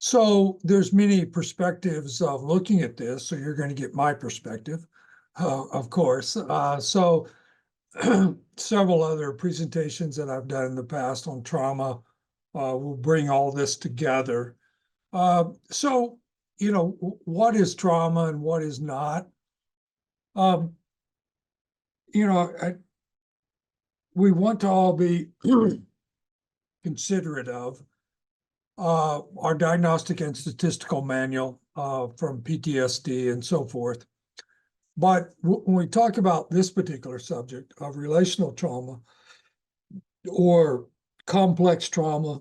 So there's many perspectives of looking at this, so you're going to get my perspective, of course. So several other presentations that I've done in the past on trauma will bring all this together. So, what is trauma and what is not? Um, we want to all be considerate of our diagnostic and statistical manual from PTSD and so forth. But when we talk about this particular subject of relational trauma or complex trauma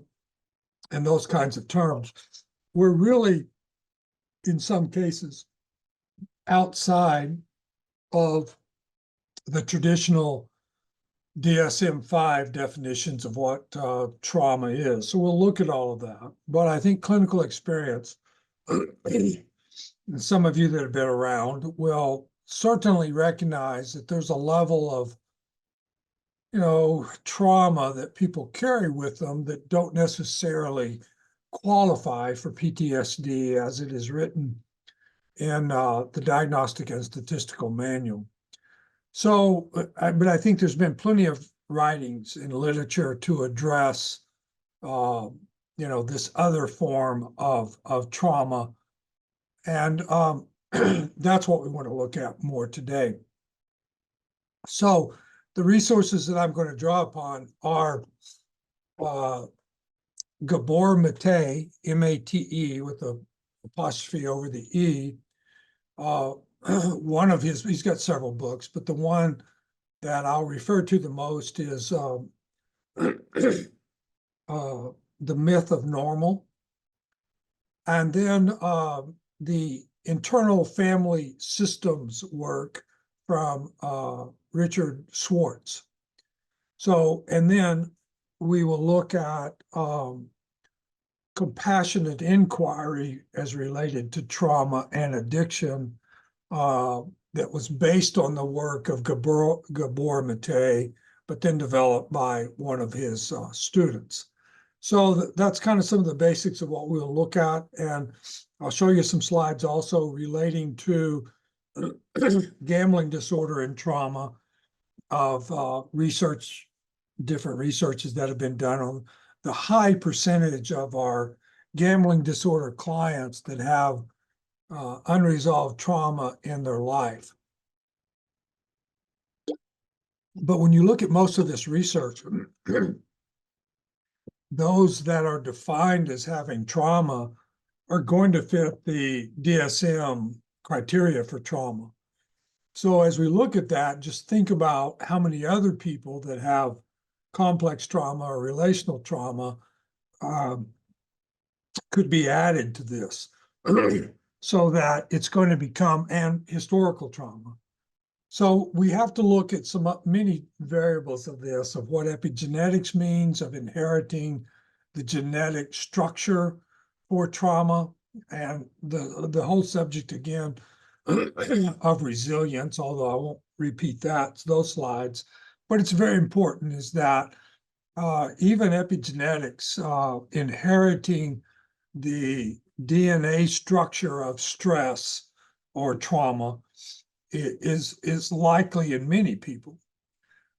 and those kinds of terms, we're really, in some cases, outside of the traditional DSM-5 definitions of what trauma is. So we'll look at all of that. But I think clinical experience, and some of you that have been around will certainly recognize that there's a level of, trauma that people carry with them that don't necessarily qualify for PTSD as it is written in the Diagnostic and Statistical Manual. So, but I think there's been plenty of writings in literature to address, this other form of trauma. And that's what we want to look at more today. So the resources that I'm going to draw upon are Gabor Mate, M-A-T-E, with an apostrophe over the E. One of he's got several books, but the one that I'll refer to the most is The Myth of Normal. And then the internal family systems work from Richard Schwartz. So, and then we will look at compassionate inquiry as related to trauma and addiction that was based on the work of Gabor Mate, but then developed by one of his students. So that's kind of some of the basics of what we'll look at. And I'll show you some slides also relating to gambling disorder and trauma of different researches that have been done on the high percentage of our gambling disorder clients that have unresolved trauma in their life. But when you look at most of this research, those that are defined as having trauma are going to fit the DSM criteria for trauma. So as we look at that, just think about how many other people that have complex trauma or relational trauma could be added to this so that it's going to become an historical trauma. So we have to look at many variables of this, of what epigenetics means, of inheriting the genetic structure for trauma, and the whole subject again of resilience, although I won't repeat those slides. But it's very important is that even epigenetics, inheriting the DNA structure of stress or trauma is likely in many people.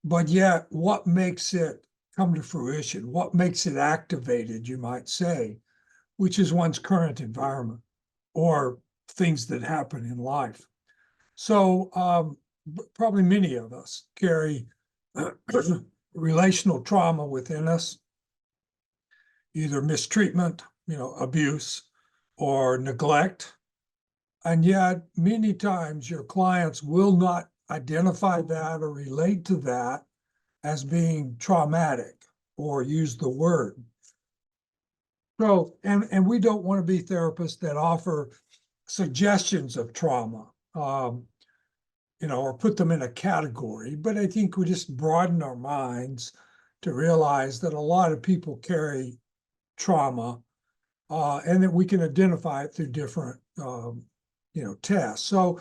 But yet, what makes it come to fruition? What makes it activated, you might say, which is one's current environment or things that happen in life. So probably many of us carry relational trauma within us, either mistreatment, abuse, or neglect. And yet, many times your clients will not identify that or relate to that as being traumatic or use the word. So, and we don't want to be therapists that offer suggestions of trauma, or put them in a category. But I think we just broaden our minds to realize that a lot of people carry trauma and that we can identify it through different tests. So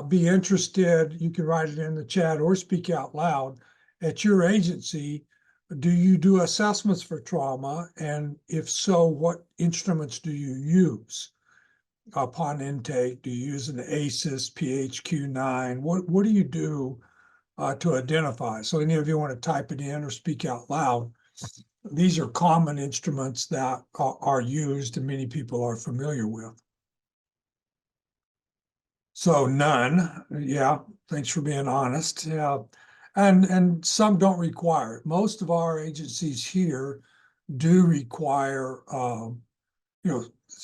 be interested, you can write it in the chat or speak out loud at your agency. Do you do assessments for trauma? And if so, what instruments do you use upon intake? Do you use an ACEs, PHQ-9? What do you do to identify? So any of you want to type it in or speak out loud, these are common instruments that are used and many people are familiar with. So none, yeah, thanks for being honest. Yeah. And some don't require it. Most of our agencies here do require, yeah,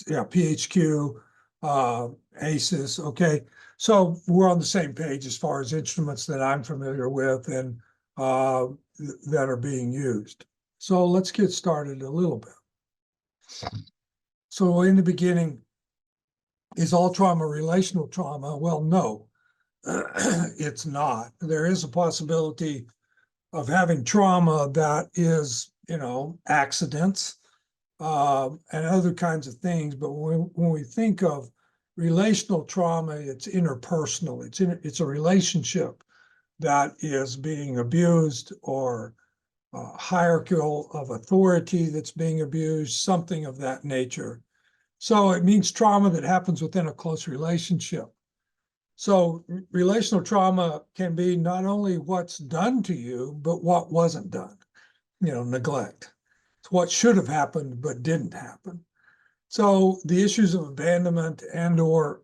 PHQ, ACEs, okay. So we're on the same page as far as instruments that I'm familiar with and that are being used. So let's get started a little bit. So in the beginning, is all trauma relational trauma? Well, no, it's not. There is a possibility of having trauma that is, accidents and other kinds of things. But when we think of relational trauma, it's interpersonal. It's a relationship that is being abused or hierarchical of authority that's being abused, something of that nature. So it means trauma that happens within a close relationship. So relational trauma can be not only what's done to you, but what wasn't done, neglect. It's what should have happened, but didn't happen. So the issues of abandonment and or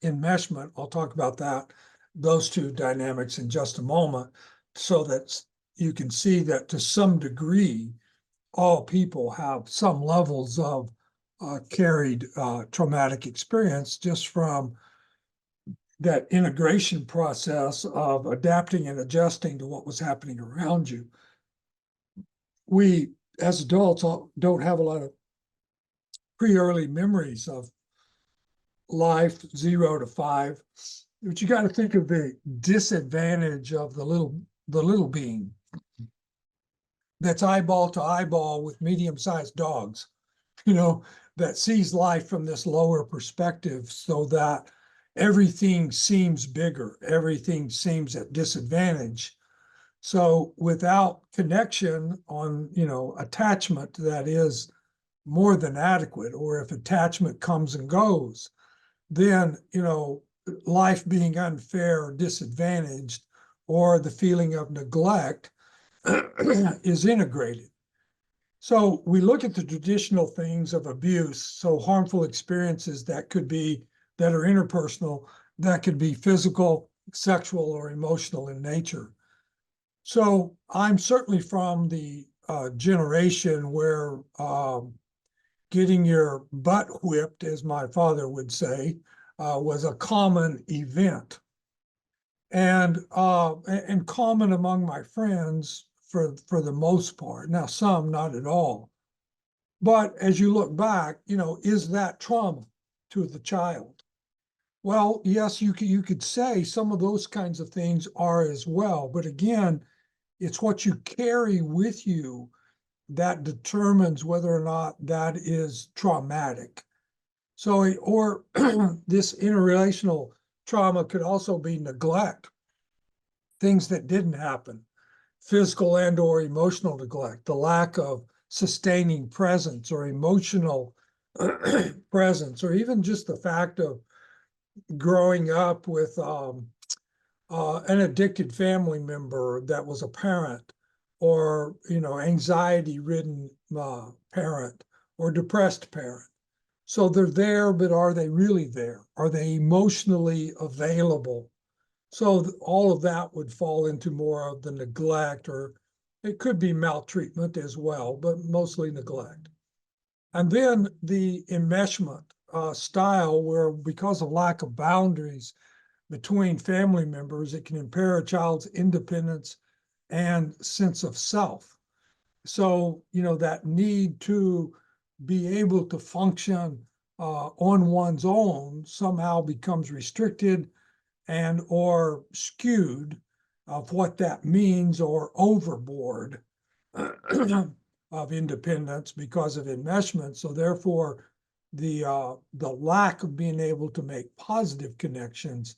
enmeshment, I'll talk about that, those two dynamics in just a moment, so that you can see that to some degree, all people have some levels of carried traumatic experience just from that integration process of adapting and adjusting to what was happening around you. We, as adults, don't have a lot of pre-early memories of life 0 to 5, but you got to think of the disadvantage of the little being that's eyeball to eyeball with medium-sized dogs, that sees life from this lower perspective, so that everything seems bigger, everything seems at disadvantage. So without connection on, attachment that is more than adequate, or if attachment comes and goes, then, life being unfair or disadvantaged, or the feeling of neglect is integrated. So we look at the traditional things of abuse, so harmful experiences that are interpersonal, that could be physical, sexual, or emotional in nature. So I'm certainly from the generation where getting your butt whipped, as my father would say, was a common event, and common among my friends for the most part. Now, some not at all. But as you look back, is that trauma to the child? Well, yes, you could say some of those kinds of things are as well. But again, it's what you carry with you that determines whether or not that is traumatic. So, or this interrelational trauma could also be neglect, things that didn't happen, physical and or emotional neglect, the lack of sustaining presence or emotional presence, or even just the fact of growing up with an addicted family member that was a parent, or anxiety-ridden parent, or depressed parent. So they're there, but are they really there? Are they emotionally available? So all of that would fall into more of the neglect, or it could be maltreatment as well, but mostly neglect. And then the enmeshment style, where because of lack of boundaries between family members, it can impair a child's independence and sense of self. So, that need to be able to function on one's own somehow becomes restricted and or skewed of what that means, or overboard of independence because of enmeshment. So therefore, the lack of being able to make positive connections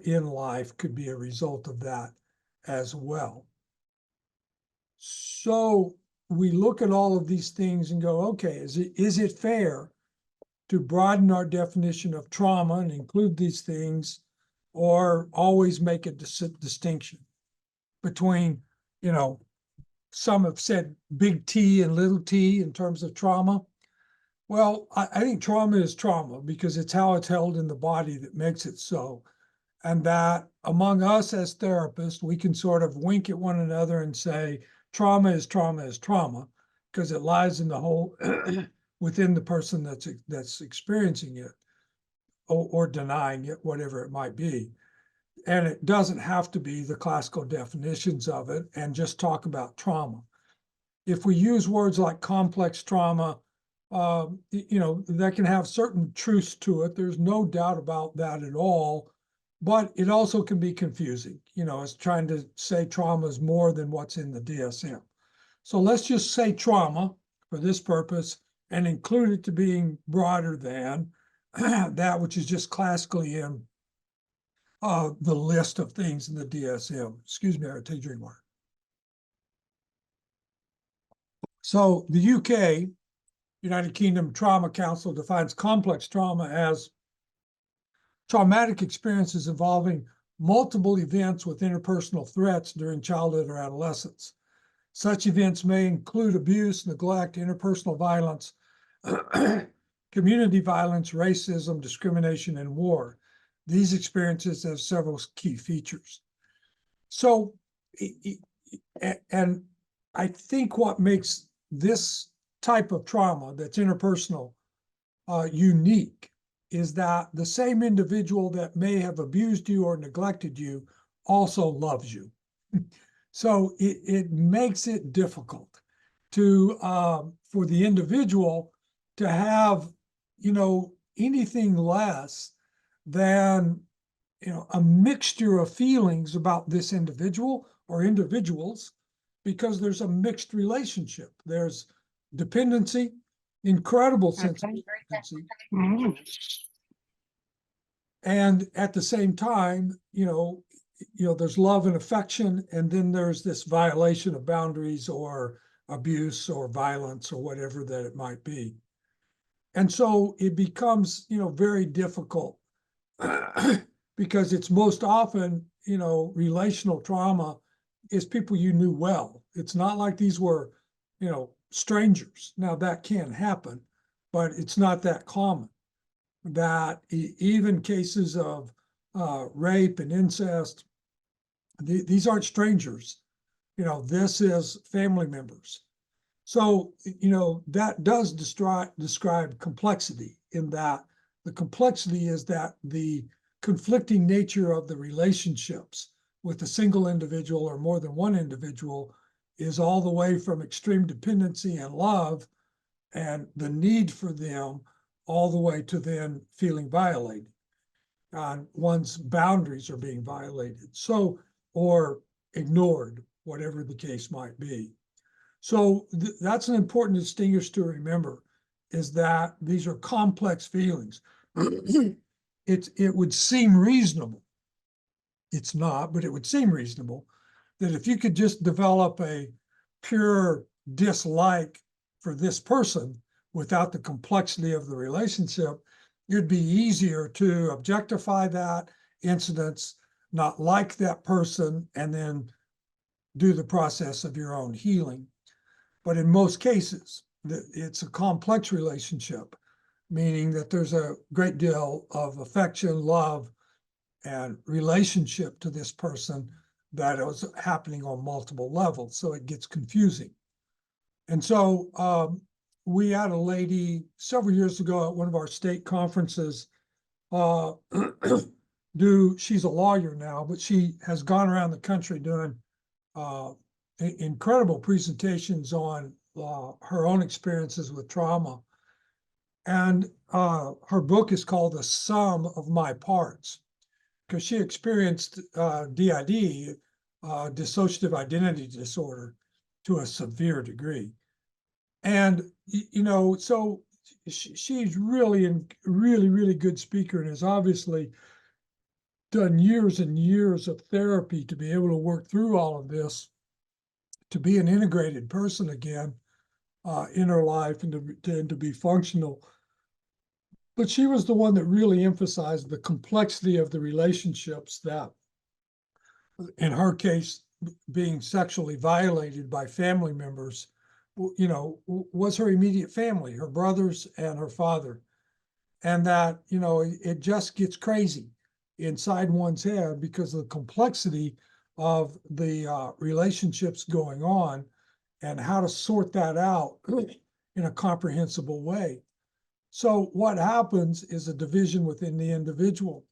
in life could be a result of that as well. So we look at all of these things and go, okay, is it fair to broaden our definition of trauma and include these things, or always make a distinction between, some have said big T and little t in terms of trauma. Well, I think trauma is trauma because it's how it's held in the body that makes it so. And that among us as therapists, we can sort of wink at one another and say, trauma is trauma is trauma, because it lies in the whole within the person that's experiencing it, or denying it, whatever it might be. And it doesn't have to be the classical definitions of it and just talk about trauma. If we use words like complex trauma, that can have certain truths to it. There's no doubt about that at all. But it also can be confusing, as trying to say trauma is more than what's in the DSM. So let's just say trauma for this purpose and include it to being broader than that which is just classically in the list of things in the DSM. Excuse me, I'll take a drink water. So the UK, United Kingdom Trauma Council, defines complex trauma as traumatic experiences involving multiple events with interpersonal threats during childhood or adolescence. Such events may include abuse, neglect, interpersonal violence, community violence, racism, discrimination, and war. These experiences have several key features. So, and I think what makes this type of trauma that's interpersonal unique is that the same individual that may have abused you or neglected you also loves you. So it makes it difficult to for the individual to have anything less than a mixture of feelings about this individual or individuals, because there's a mixed relationship. There's dependency, incredible sense of dependency. And at the same time, there's love and affection, and then there's this violation of boundaries or abuse or violence or whatever that it might be. And so it becomes, very difficult because it's most often, relational trauma is people you knew well. It's not like these were, strangers. Now that can happen, but it's not that common. That even cases of rape and incest, these aren't strangers. This is family members. So, that does describe complexity, in that the complexity is that the conflicting nature of the relationships with a single individual or more than one individual is all the way from extreme dependency and love and the need for them, all the way to then feeling violated. One's boundaries are being violated, or ignored, whatever the case might be. So that's an important distinguish to remember, is that these are complex feelings. It would seem reasonable. It's not, but it would seem reasonable that if you could just develop a pure dislike for this person without the complexity of the relationship, it'd be easier to objectify that incident, not like that person, and then do the process of your own healing. But in most cases, it's a complex relationship, meaning that there's a great deal of affection, love, and relationship to this person that is happening on multiple levels. So it gets confusing. And so we had a lady several years ago at one of our state conferences she's a lawyer now, but she has gone around the country doing incredible presentations on her own experiences with trauma. And her book is called The Sum of My Parts, because she experienced DID, dissociative identity disorder, to a severe degree. And, so she's really a really good speaker, and has obviously done years and years of therapy to be able to work through all of this. to be an integrated person again in her life and to be functional. But she was the one that really emphasized the complexity of the relationships that, in her case, being sexually violated by family members, was her immediate family, her brothers and her father. And that, it just gets crazy inside one's head because of the complexity of the relationships going on and how to sort that out in a comprehensible way. So what happens is a division within the individual.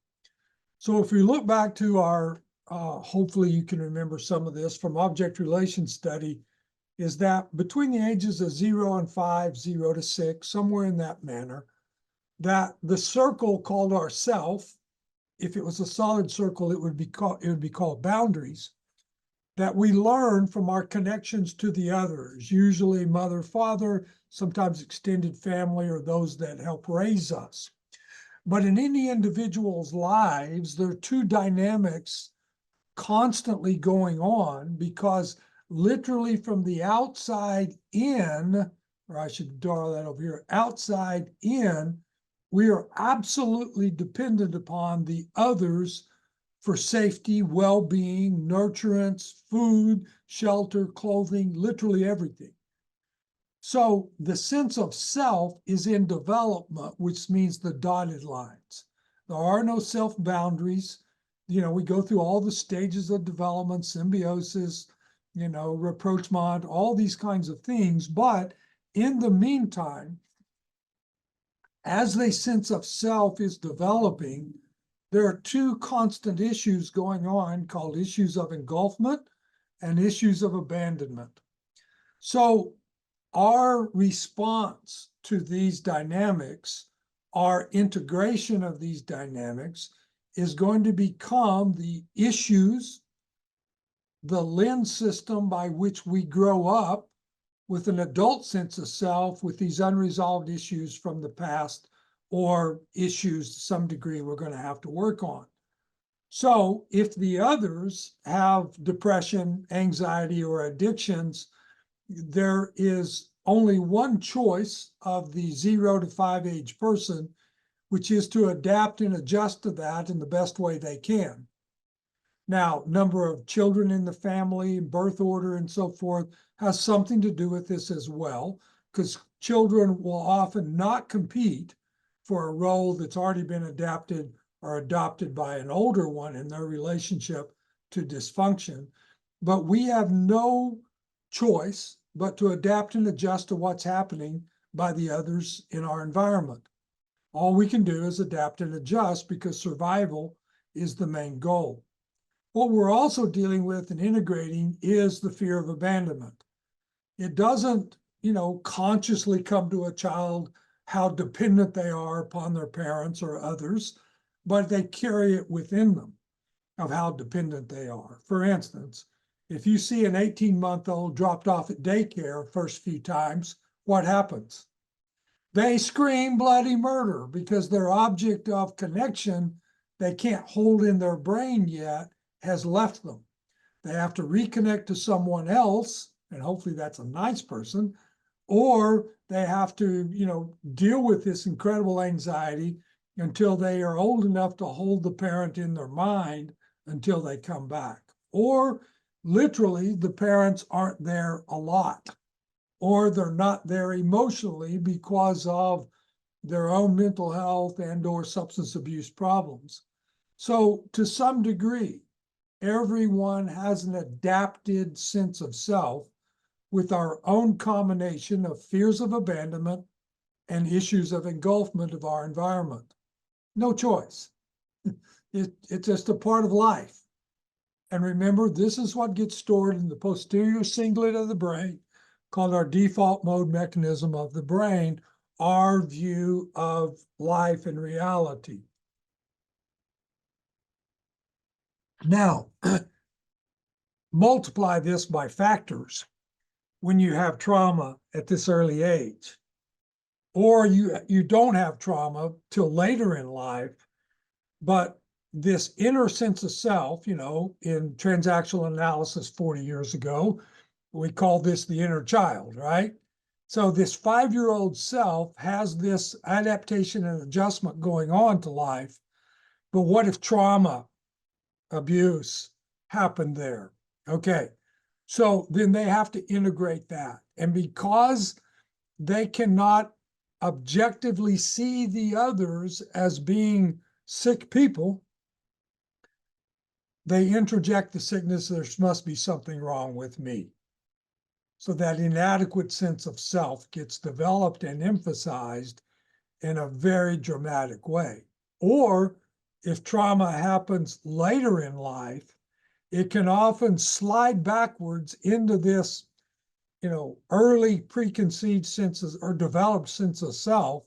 So if we look back to our, hopefully you can remember some of this from object relations study, is that between the ages of 0 and 5, 0 to 6, somewhere in that manner, that the circle called our self, if it was a solid circle, it would be called boundaries, that we learn from our connections to the others, usually mother, father, sometimes extended family, or those that help raise us. But in any individual's lives, there are two dynamics constantly going on, because literally from the outside in, or I should draw that over here, outside in, we are absolutely dependent upon the others for safety, well-being, nurturance, food, shelter, clothing, literally everything. So the sense of self is in development, which means the dotted lines. There are no self boundaries. We go through all the stages of development, symbiosis, rapprochement, all these kinds of things. But in the meantime, as the sense of self is developing, there are two constant issues going on called issues of engulfment and issues of abandonment. So our response to these dynamics, our integration of these dynamics, is going to become the issues, the lens system by which we grow up with an adult sense of self with these unresolved issues from the past, or issues to some degree we're going to have to work on. So if the others have depression, anxiety, or addictions, there is only one choice of the 0 to 5 age person, which is to adapt and adjust to that in the best way they can. Now, number of children in the family, birth order, and so forth has something to do with this as well, because children will often not compete for a role that's already been adapted or adopted by an older one in their relationship to dysfunction. But we have no choice but to adapt and adjust to what's happening by the others in our environment. All we can do is adapt and adjust, because survival is the main goal. What we're also dealing with and integrating is the fear of abandonment. It doesn't, consciously come to a child how dependent they are upon their parents or others, but they carry it within them of how dependent they are. For instance, if you see an 18-month-old dropped off at daycare first few times, what happens? They scream bloody murder, because their object of connection they can't hold in their brain yet has left them. They have to reconnect to someone else, and hopefully that's a nice person, or they have to, deal with this incredible anxiety until they are old enough to hold the parent in their mind until they come back. Or literally, the parents aren't there a lot, or they're not there emotionally because of their own mental health and or substance abuse problems. So to some degree, everyone has an adapted sense of self with our own combination of fears of abandonment and issues of engulfment of our environment. No choice. It's just a part of life. And remember, this is what gets stored in the posterior cingulate of the brain, called our default mode mechanism of the brain, our view of life and reality. Now, multiply this by factors when you have trauma at this early age, or you don't have trauma till later in life, but this inner sense of self, in transactional analysis 40 years ago, We call this the inner child, right? So this 5-year-old self has this adaptation and adjustment going on to life. But what if trauma, abuse happened there? Okay. So then they have to integrate that. And because they cannot objectively see the others as being sick people, they interject the sickness, there must be something wrong with me. So that inadequate sense of self gets developed and emphasized in a very dramatic way. Or if trauma happens later in life, it can often slide backwards into this, early preconceived senses or developed sense of self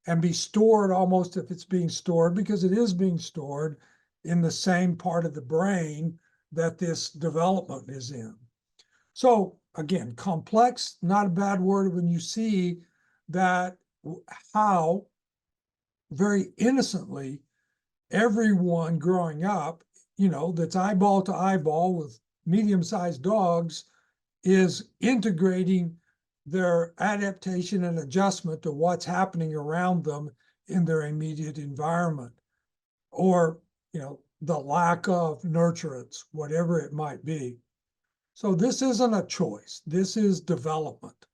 and be stored almost, if it's being stored, because it is being stored in the same part of the brain that this development is in. So again, complex, not a bad word when you see that how very innocently everyone growing up, that's eyeball to eyeball with medium-sized dogs, is integrating their adaptation and adjustment to what's happening around them in their immediate environment, or, the lack of nurturance, whatever it might be. So this isn't a choice, this is development.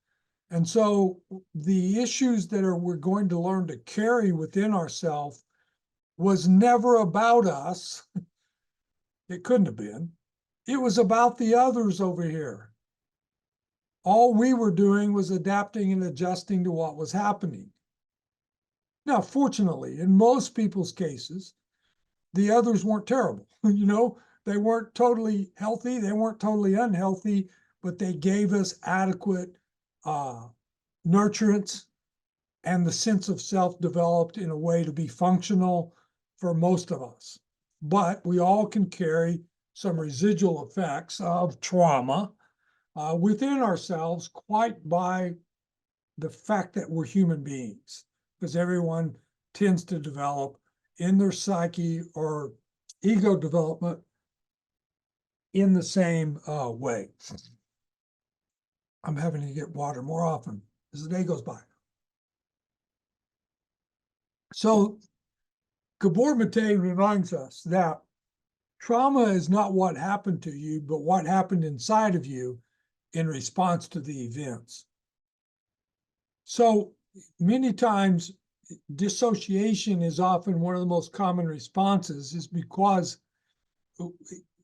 And so the issues that we're going to learn to carry within ourselves was never about us. It couldn't have been. It was about the others over here. All we were doing was adapting and adjusting to what was happening. Now, fortunately, in most people's cases, the others weren't terrible. They weren't totally healthy, they weren't totally unhealthy, but they gave us adequate nurturance, and the sense of self developed in a way to be functional for most of us. But we all can carry some residual effects of trauma within ourselves, quite by the fact that we're human beings, because everyone tends to develop in their psyche or ego development in the same way. I'm having to get water more often as the day goes by. So Gabor Mate reminds us that trauma is not what happened to you, but what happened inside of you in response to the events. So many times dissociation is often one of the most common responses, is because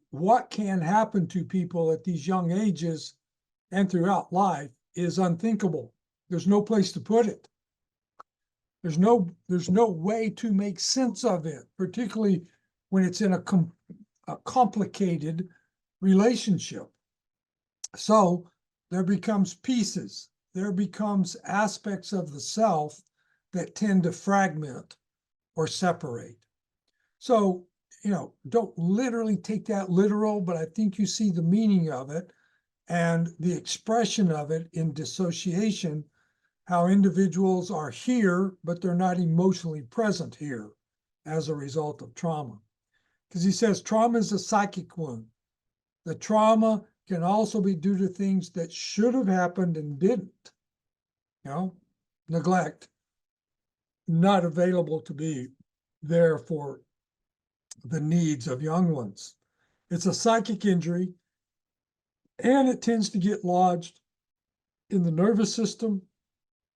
what can happen to people at these young ages and throughout life is unthinkable. There's no place to put it. There's no way to make sense of it, particularly when it's in a complicated relationship. So there becomes pieces, there becomes aspects of the self that tend to fragment or separate. So, don't literally take that literal, but I think you see the meaning of it and the expression of it in dissociation, how individuals are here, but they're not emotionally present here as a result of trauma. Because he says trauma is a psychic wound. The trauma can also be due to things that should have happened and didn't. Neglect, not available to be there for the needs of young ones. It's a psychic injury, and it tends to get lodged in the nervous system,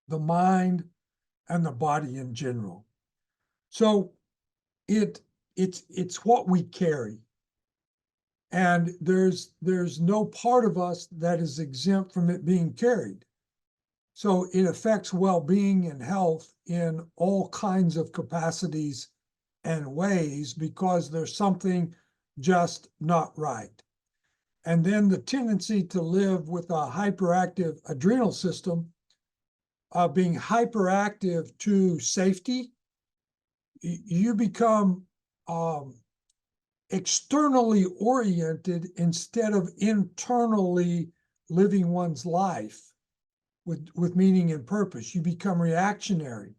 the mind, and the body in general. So it's what we carry. And there's no part of us that is exempt from it being carried. So it affects well-being and health in all kinds of capacities and ways, because there's something just not right. And then the tendency to live with a hyperactive adrenal system, being hyperactive to safety, you become externally oriented instead of internally living one's life with meaning and purpose. You become reactionary.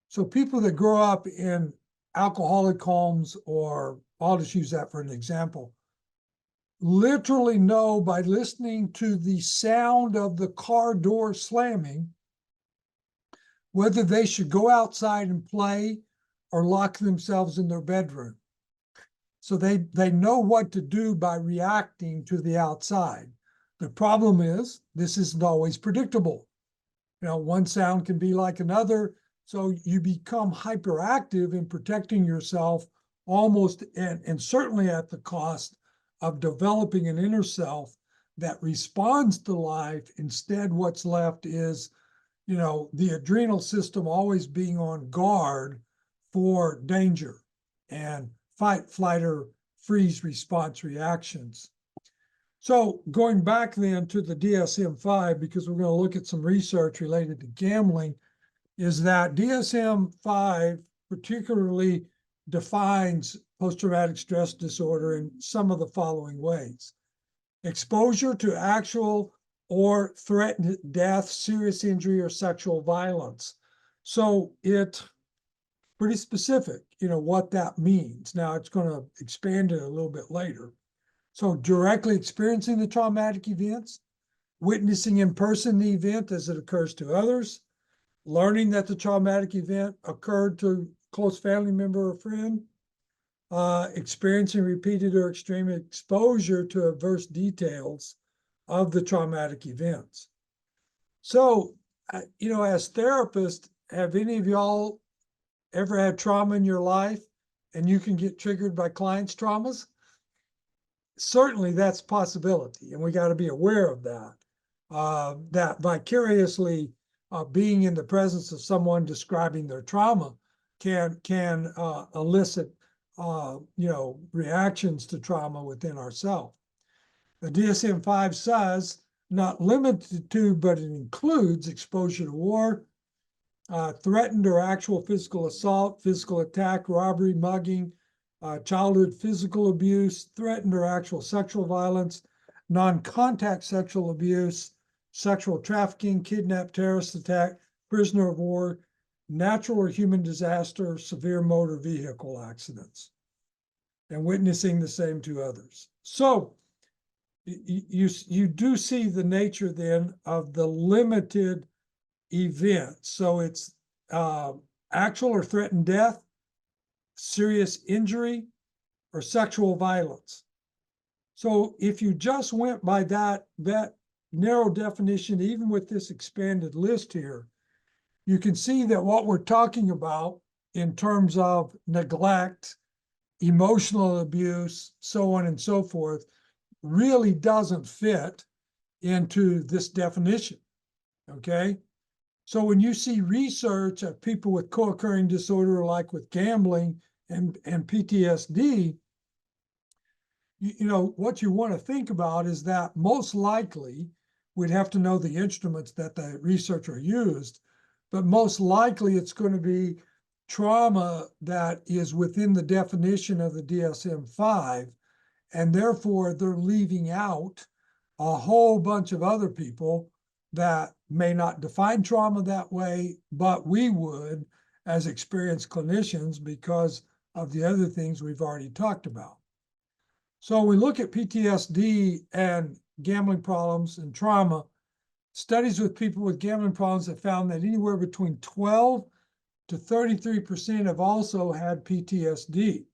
So people that grow up in alcoholic homes, or I'll just use that for an example, literally know by listening to the sound of the car door slamming whether they should go outside and play or lock themselves in their bedroom. So they know what to do by reacting to the outside. The problem is this isn't always predictable. You know, one sound can be like another. So you become hyperactive in protecting yourself almost, and certainly at the cost of developing an inner self that responds to life. Instead, what's left is, you know, the adrenal system always being on guard for danger and fight, flight, or freeze response reactions. So going back then to the DSM-5, because we're going to look at some research related to gambling, is that DSM-5 particularly defines post-traumatic stress disorder in some of the following ways: exposure to actual or threatened death, serious injury, or sexual violence. So it pretty specific, you know, what that means. Now it's going to expand it a little bit later. So directly experiencing the traumatic events, witnessing in person the event as it occurs to others, learning that the traumatic event occurred to a close family member or friend, experiencing repeated or extreme exposure to adverse details of the traumatic events. So, you know, as therapists, have any of y'all ever had trauma in your life and you can get triggered by clients' traumas? Certainly that's a possibility, and we got to be aware of that. That vicariously being in the presence of someone describing their trauma can elicit you know, reactions to trauma within ourselves. The DSM-5 says not limited to, but it includes exposure to war, threatened or actual physical assault, physical attack, robbery, mugging, childhood physical abuse, threatened or actual sexual violence, non-contact sexual abuse, sexual trafficking, kidnap, terrorist attack, prisoner of war, natural or human disaster, severe motor vehicle accidents, and witnessing the same to others. So you do see the nature then of the limited event. So it's actual or threatened death, serious injury, or sexual violence. So if you just went by that narrow definition, even with this expanded list here, you can see that what we're talking about in terms of neglect, emotional abuse, so on and so forth, really doesn't fit into this definition, okay? So when you see research of people with co-occurring disorder, like with gambling and PTSD, you know, what you want to think about is that most likely, we'd have to know the instruments that the researcher used, but most likely it's going to be trauma that is within the definition of the DSM-5, and therefore they're leaving out a whole bunch of other people that may not define trauma that way, but we would as experienced clinicians because of the other things we've already talked about. So we look at PTSD and gambling problems and trauma. Studies with people with gambling problems have found that anywhere between 12 to 33% have also had PTSD.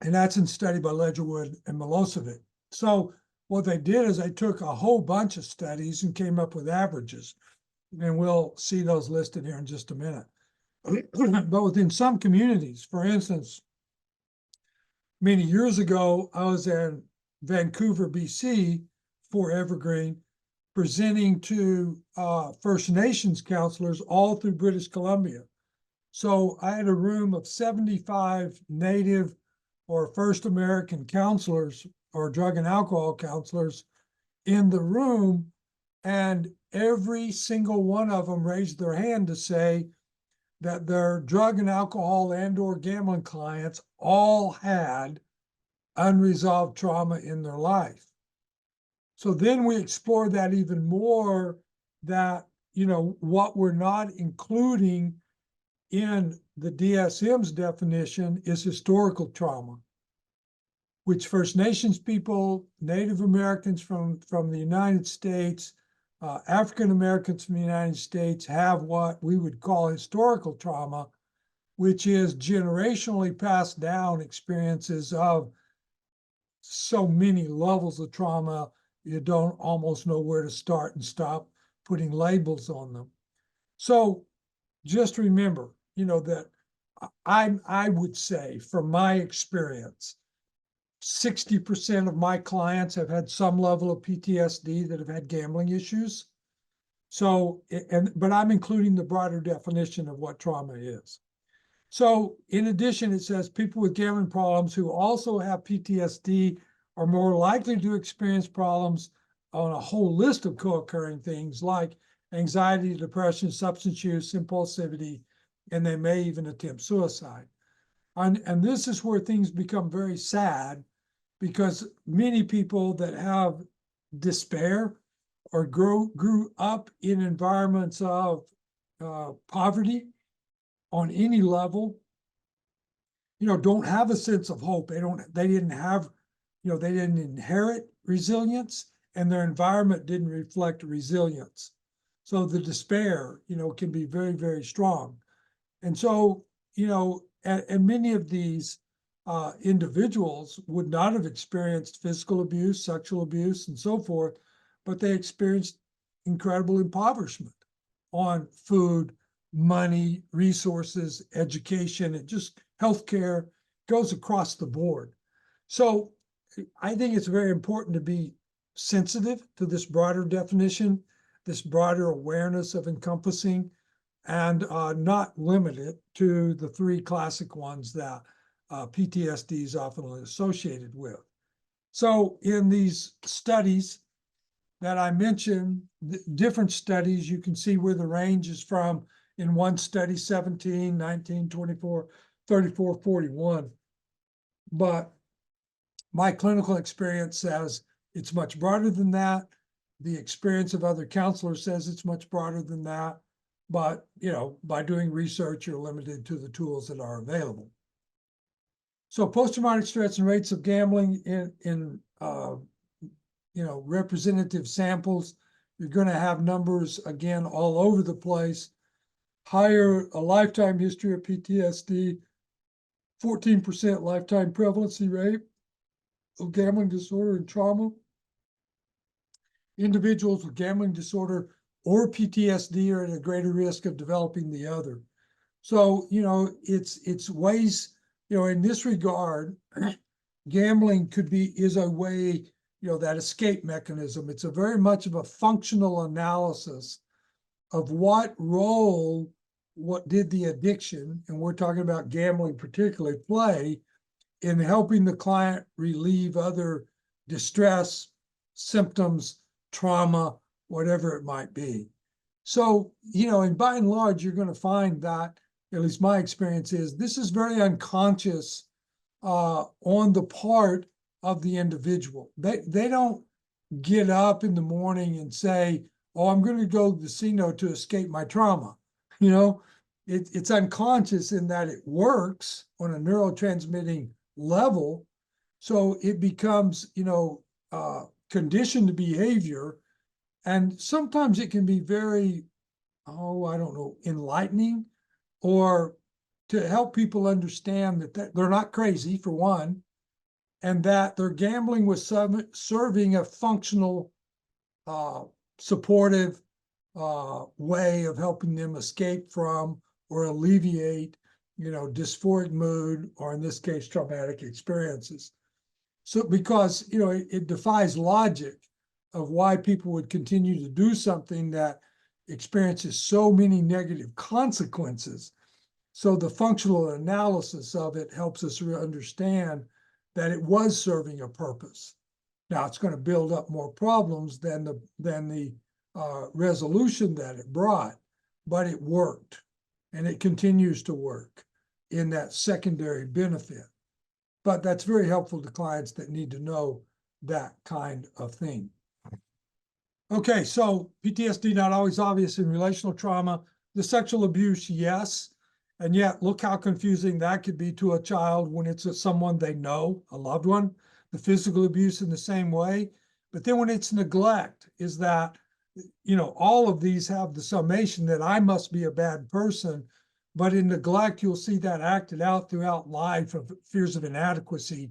And that's in study by Ledgerwood and Milosevic. So what they did is they took a whole bunch of studies and came up with averages. And we'll see those listed here in just a minute. But within some communities, for instance, many years ago, I was in Vancouver, BC for Evergreen, presenting to First Nations counselors all through British Columbia. So I had a room of 75 Native or First American counselors or drug and alcohol counselors in the room, and every single one of them raised their hand to say that their drug and alcohol and or gambling clients all had unresolved trauma in their life. So then we explore that even more, that, you know, what we're not including in the DSM's definition is historical trauma. which First Nations people, Native Americans from the United States, African Americans from the United States have what we would call historical trauma, which is generationally passed down experiences of so many levels of trauma, you don't almost know where to start and stop putting labels on them. So just remember, that I would say from my experience, 60% of my clients have had some level of PTSD that have had gambling issues. So, but I'm including the broader definition of what trauma is. So in addition, it says people with gambling problems who also have PTSD are more likely to experience problems on a whole list of co-occurring things like anxiety, depression, substance use, impulsivity, and they may even attempt suicide. And this is where things become very sad, because many people that have despair or grew up in environments of poverty on any level, don't have a sense of hope. They didn't have, they didn't inherit resilience, and their environment didn't reflect resilience. So the despair, can be very, very strong. And so, and many of these individuals would not have experienced physical abuse, sexual abuse, and so forth, but they experienced incredible impoverishment on food, money, resources, education, and just healthcare, goes across the board. So I think it's very important to be sensitive to this broader definition, this broader awareness of encompassing, and not limit it to the three classic ones that PTSD is often associated with. So in these studies that I mentioned, different studies, you can see where the range is from. In one study, 17, 19, 24, 34, 41. But my clinical experience says it's much broader than that. The experience of other counselors says it's much broader than that. But, by doing research, you're limited to the tools that are available. So post-traumatic stress and rates of gambling in representative samples, you're going to have numbers, again, all over the place. Higher, a lifetime history of PTSD, 14% lifetime prevalency rate of gambling disorder and trauma. Individuals with gambling disorder or PTSD are at a greater risk of developing the other. So, it's ways, in this regard, gambling is a way, that escape mechanism. It's a very much of a functional analysis of what did the addiction, and we're talking about gambling particularly, play in helping the client relieve other distress, symptoms, trauma, whatever it might be. So, and by and large, you're going to find that, at least my experience is, this is very unconscious on the part of the individual. They don't get up in the morning and say, oh, I'm going to go to the casino to escape my trauma. It's unconscious in that it works on a neurotransmitting level. So it becomes, conditioned behavior. And sometimes it can be very, enlightening, or to help people understand that they're not crazy, for one, and that their gambling was serving a functional, supportive way of helping them escape from or alleviate, dysphoric mood, or in this case, traumatic experiences. So because, it defies logic of why people would continue to do something that experiences so many negative consequences. So the functional analysis of it helps us understand that it was serving a purpose. Now it's going to build up more problems than the resolution that it brought, but it worked, and it continues to work in that secondary benefit. But that's very helpful to clients that need to know that kind of thing. Okay, so PTSD not always obvious in relational trauma. The sexual abuse, yes. And yet, look how confusing that could be to a child when it's someone they know, a loved one. the physical abuse in the same way. But then when it's neglect, is that, all of these have the summation that I must be a bad person. But in neglect, you'll see that acted out throughout life of fears of inadequacy.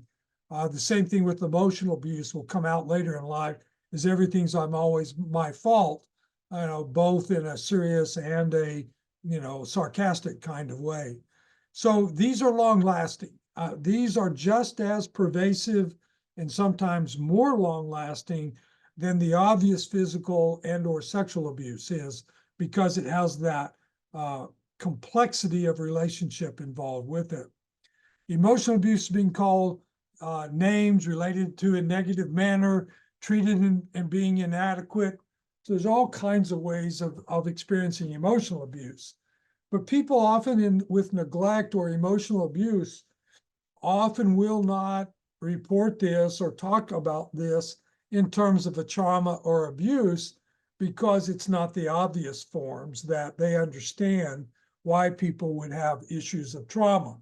The same thing with emotional abuse will come out later in life, is everything's I'm always my fault, both in a serious and a, sarcastic kind of way. So these are long lasting. These are just as pervasive and sometimes more long lasting than the obvious physical and or sexual abuse is, because it has that complexity of relationship involved with it. Emotional abuse is being called names related to a negative manner, treated and being inadequate. So there's all kinds of ways of experiencing emotional abuse. But people often with neglect or emotional abuse often will not report this or talk about this in terms of a trauma or abuse, because it's not the obvious forms that they understand why people would have issues of trauma.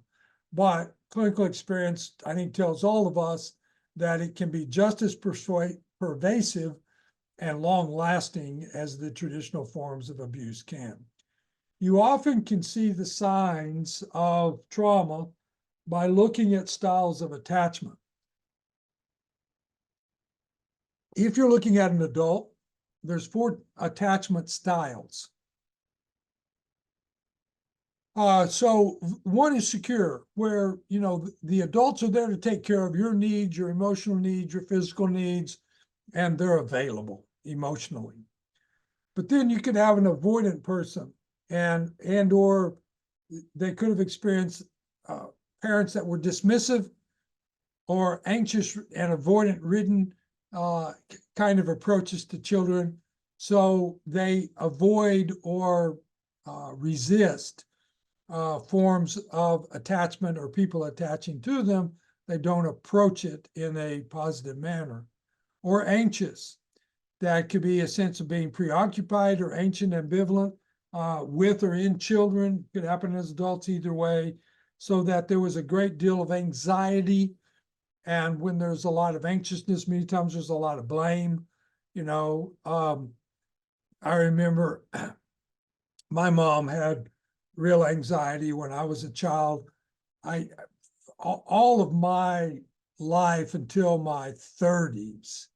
But clinical experience, I think, tells all of us that it can be just as pervasive and long-lasting as the traditional forms of abuse can. You often can see the signs of trauma by looking at styles of attachment. If you're looking at an adult, there's 4 attachment styles. So one is secure, where, the adults are there to take care of your needs, your emotional needs, your physical needs, and they're available emotionally. But then you could have an avoidant person, and or they could have experienced parents that were dismissive or anxious and avoidant ridden kind of approaches to children. So they avoid or resist forms of attachment or people attaching to them. They don't approach it in a positive manner. Or anxious. That could be a sense of being preoccupied or anxious, ambivalent with or in children. Could happen as adults either way. So that there was a great deal of anxiety. And when there's a lot of anxiousness, many times there's a lot of blame. I remember my mom had real anxiety when I was a child. All of my life until my 30s,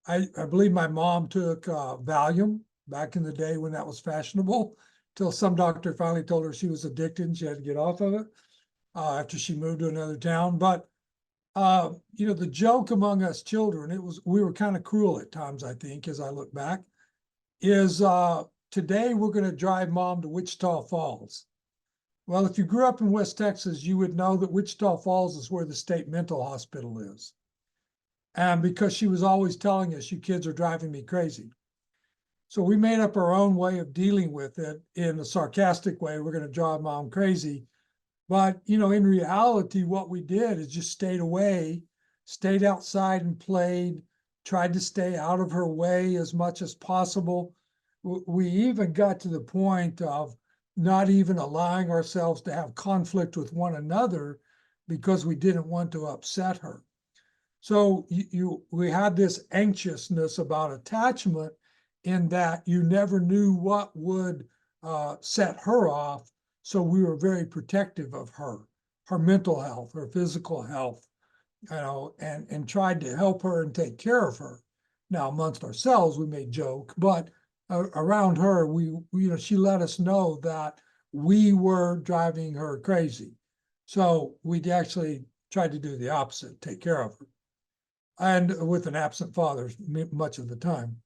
I believe my mom took Valium back in the day when that was fashionable, till some doctor finally told her she was addicted and she had to get off of it after she moved to another town. But the joke among us children, we were kind of cruel at times, I think, as I look back, is today we're going to drive mom to Wichita Falls. Well, if you grew up in West Texas, you would know that Wichita Falls is where the state mental hospital is. And because she was always telling us, you kids are driving me crazy. So we made up our own way of dealing with it in a sarcastic way. We're going to drive mom crazy. But, in reality, what we did is just stayed away, stayed outside and played, tried to stay out of her way as much as possible. We even got to the point of not even allowing ourselves to have conflict with one another because we didn't want to upset her. So we had this anxiousness about attachment, in that you never knew what would set her off. So we were very protective of her mental health, her physical health, and tried to help her and take care of her. Now, amongst ourselves, we may joke, but around her, she let us know that we were driving her crazy. So we actually tried to do the opposite, take care of her. And with an absent father much of the time.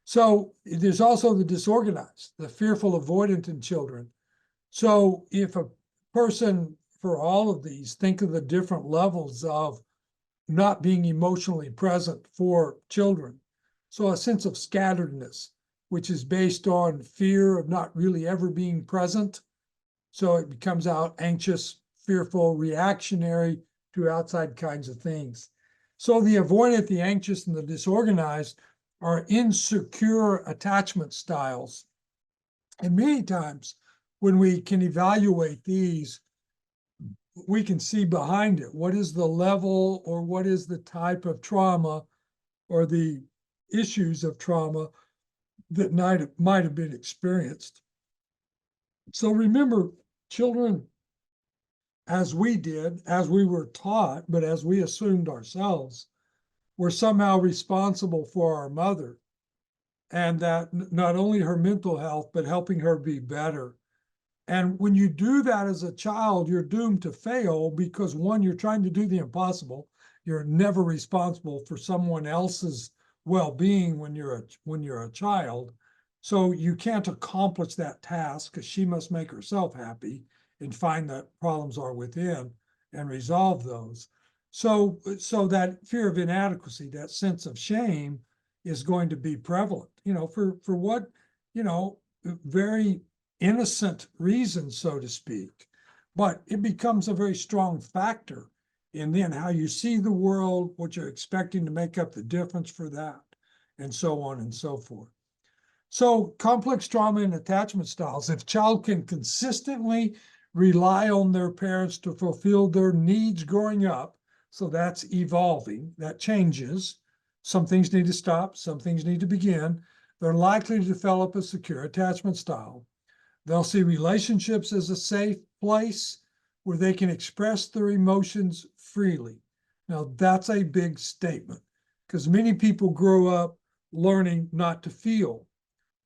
So there's also the disorganized, the fearful avoidant in children. So if a person, for all of these, think of the different levels of not being emotionally present for children. So a sense of scatteredness, which is based on fear of not really ever being present. So it becomes out anxious, fearful, reactionary to outside kinds of things. So the avoidant, the anxious, and the disorganized are insecure attachment styles. And many times when we can evaluate these, we can see behind it. What is the level or what is the type of trauma or the issues of trauma that might have been experienced? So remember, children, as we did, as we were taught, but as we assumed ourselves, were somehow responsible for our mother, and that not only her mental health, but helping her be better. And when you do that as a child, you're doomed to fail because one, you're trying to do the impossible. You're never responsible for someone else's well-being when you're a child. So you can't accomplish that task because she must make herself happy and find that problems are within and resolve those. So that fear of inadequacy, that sense of shame is going to be prevalent, for what, very innocent reasons, so to speak, but it becomes a very strong factor in then how you see the world, what you're expecting to make up the difference for that, and so on and so forth. So complex trauma and attachment styles, if child can consistently rely on their parents to fulfill their needs growing up, so that's evolving, that changes. Some things need to stop, some things need to begin. They're likely to develop a secure attachment style. They'll see relationships as a safe place where they can express their emotions freely. Now, that's a big statement because many people grow up learning not to feel.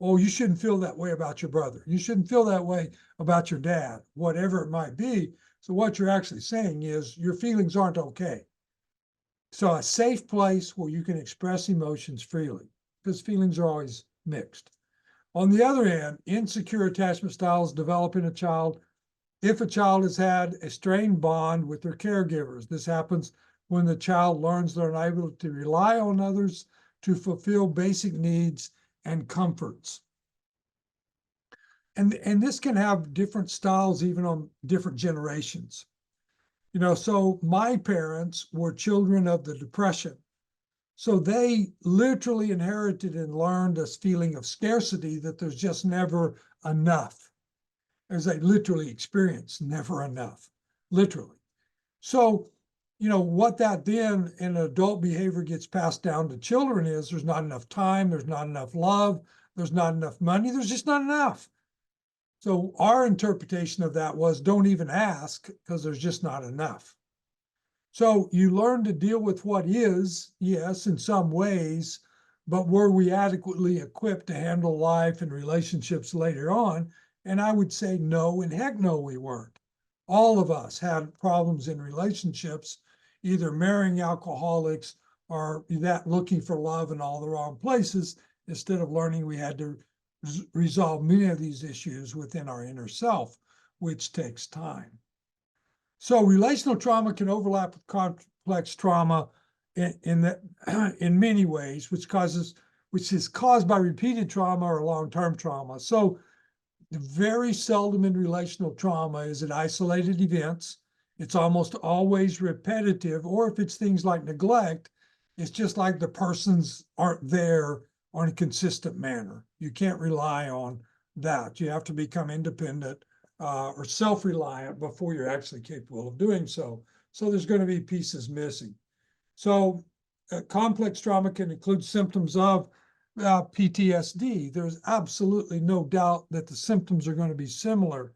Oh, you shouldn't feel that way about your brother. You shouldn't feel that way about your dad, whatever it might be. So what you're actually saying is your feelings aren't okay. So a safe place where you can express emotions freely because feelings are always mixed. On the other hand, insecure attachment styles develop in a child if a child has had a strained bond with their caregivers. This happens when the child learns they're unable to rely on others to fulfill basic needs and comforts. And this can have different styles even on different generations. So my parents were children of the Depression. So they literally inherited and learned this feeling of scarcity, that there's just never enough. As they literally experience never enough, literally. So, what that then in adult behavior gets passed down to children is there's not enough time, there's not enough love, there's not enough money, there's just not enough. So our interpretation of that was don't even ask because there's just not enough. So you learn to deal with what is, yes, in some ways, but were we adequately equipped to handle life and relationships later on? And I would say no, and heck no, we weren't. All of us had problems in relationships, either marrying alcoholics or that looking for love in all the wrong places, instead of learning we had to resolve many of these issues within our inner self, which takes time. So relational trauma can overlap with complex trauma in many ways, which is caused by repeated trauma or long-term trauma. So very seldom in relational trauma is it isolated events. It's almost always repetitive, or if it's things like neglect, it's just like the persons aren't there on a consistent manner. You can't rely on that. You have to become independent or self-reliant before you're actually capable of doing so. So there's going to be pieces missing. So complex trauma can include symptoms of PTSD. There's absolutely no doubt that the symptoms are going to be similar,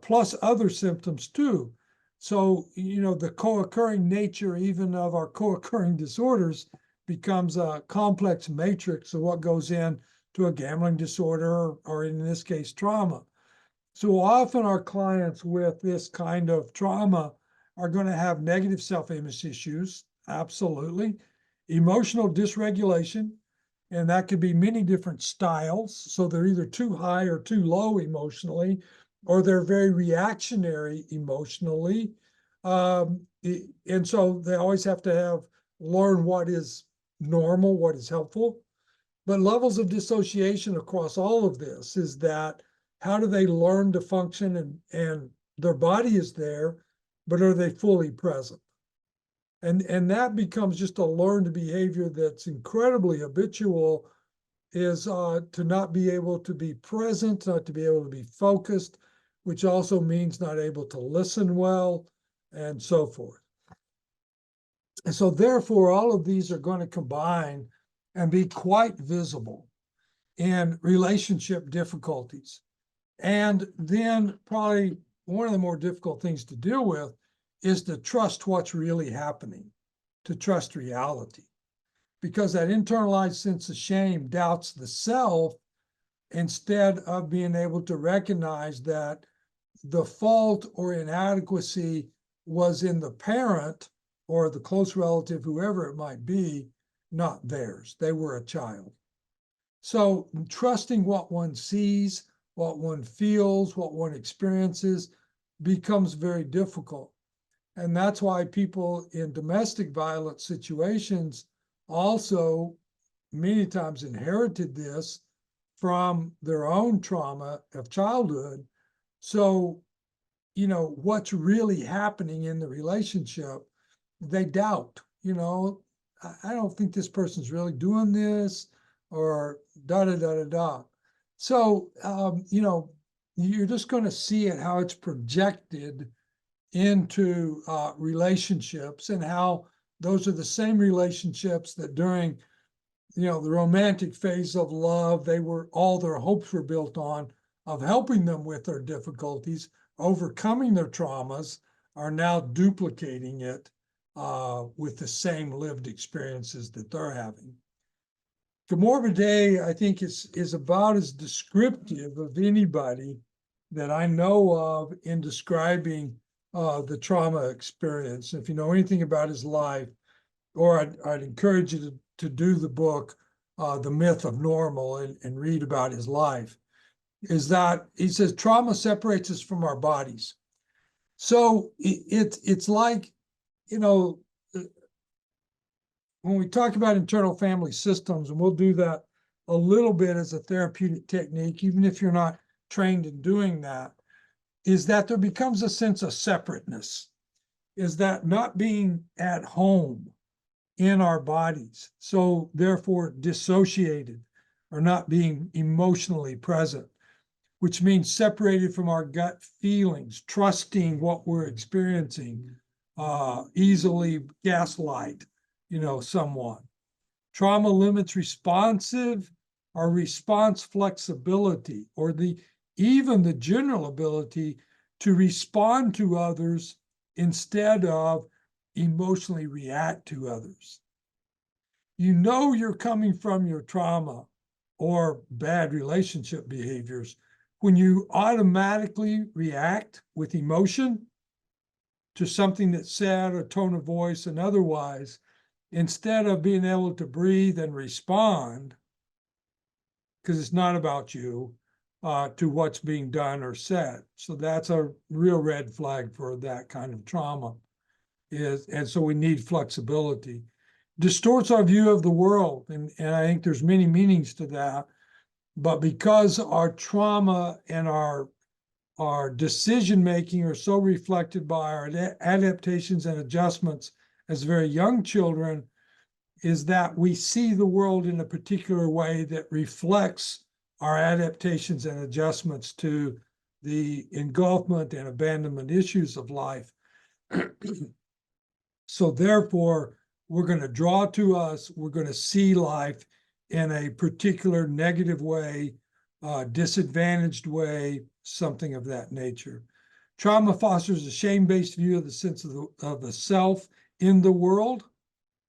plus other symptoms too. So, the co-occurring nature even of our co-occurring disorders becomes a complex matrix of what goes in to a gambling disorder, or in this case, trauma. So often our clients with this kind of trauma are going to have negative self-image issues, absolutely. Emotional dysregulation, and that could be many different styles. So they're either too high or too low emotionally, or they're very reactionary emotionally. And so they always have to learn what is normal, what is helpful. But levels of dissociation across all of this is that how do they learn to function, and their body is there, but are they fully present? And that becomes just a learned behavior that's incredibly habitual, is to not be able to be present, not to be able to be focused, which also means not able to listen well, and so forth. And so therefore, all of these are going to combine and be quite visible in relationship difficulties. And then probably one of the more difficult things to deal with is to trust what's really happening, to trust reality. Because that internalized sense of shame doubts the self instead of being able to recognize that the fault or inadequacy was in the parent or the close relative, whoever it might be, not theirs. They were a child. So trusting what one sees, what one feels, what one experiences becomes very difficult. And that's why people in domestic violence situations also many times inherited this from their own trauma of childhood. So, what's really happening in the relationship, they doubt, I don't think this person's really doing this, or da da da da da. So, you're just going to see it, how it's projected into relationships, and how those are the same relationships that during, the romantic phase of love, all their hopes were built on, of helping them with their difficulties, overcoming their traumas, are now duplicating it with the same lived experiences that they're having. Gomorrah Day, I think, is about as descriptive of anybody that I know of in describing the trauma experience. If you know anything about his life, or I'd encourage you to do the book, The Myth of Normal, and read about his life, is that he says trauma separates us from our bodies. So it's like, when we talk about internal family systems, and we'll do that a little bit as a therapeutic technique, even if you're not trained in doing that, is that there becomes a sense of separateness, is that not being at home in our bodies, so therefore dissociated, or not being emotionally present, which means separated from our gut feelings, trusting what we're experiencing, easily gaslight, someone. Trauma limits responsive or response flexibility, or even the general ability to respond to others instead of emotionally react to others. You're coming from your trauma or bad relationship behaviors when you automatically react with emotion to something that's said, or tone of voice and otherwise, instead of being able to breathe and respond, because it's not about you, to what's being done or said. So that's a real red flag for that kind of trauma. And so we need flexibility. Distorts our view of the world, and I think there's many meanings to that. But because our trauma and our decision-making are so reflected by our adaptations and adjustments as very young children, is that we see the world in a particular way that reflects our adaptations and adjustments to the engulfment and abandonment issues of life. So therefore, we're going to draw to us, we're going to see life in a particular negative way, disadvantaged way, something of that nature. Trauma fosters a shame-based view of the sense of the self in the world.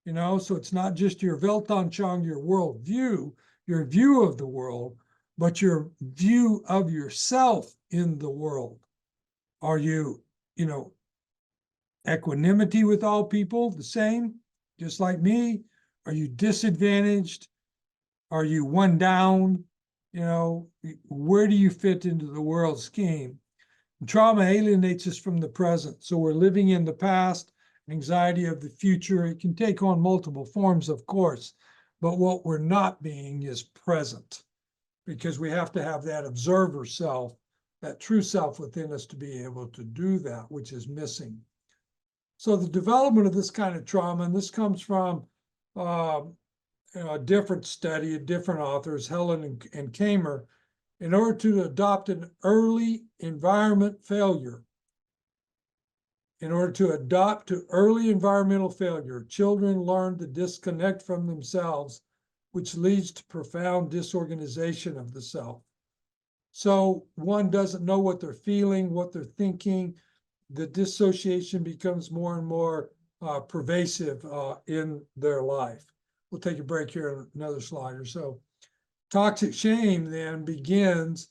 So it's not just your Weltanschauung, your worldview, your view of the world, but your view of yourself in the world. Are you, equanimity with all people, the same, just like me? Are you disadvantaged? Are you one down? Where do you fit into the world scheme? And trauma alienates us from the present. So we're living in the past, anxiety of the future. It can take on multiple forms, of course, but what we're not being is present, because we have to have that observer self, that true self within us, to be able to do that, which is missing. So the development of this kind of trauma, and this comes from a different study of different authors, Helen and Kamer, in order to adopt an early environment failure. In order to adapt to early environmental failure, children learn to disconnect from themselves, which leads to profound disorganization of the self. So one doesn't know what they're feeling, what they're thinking. The dissociation becomes more and more pervasive in their life. We'll take a break here on another slide or so. Toxic shame then begins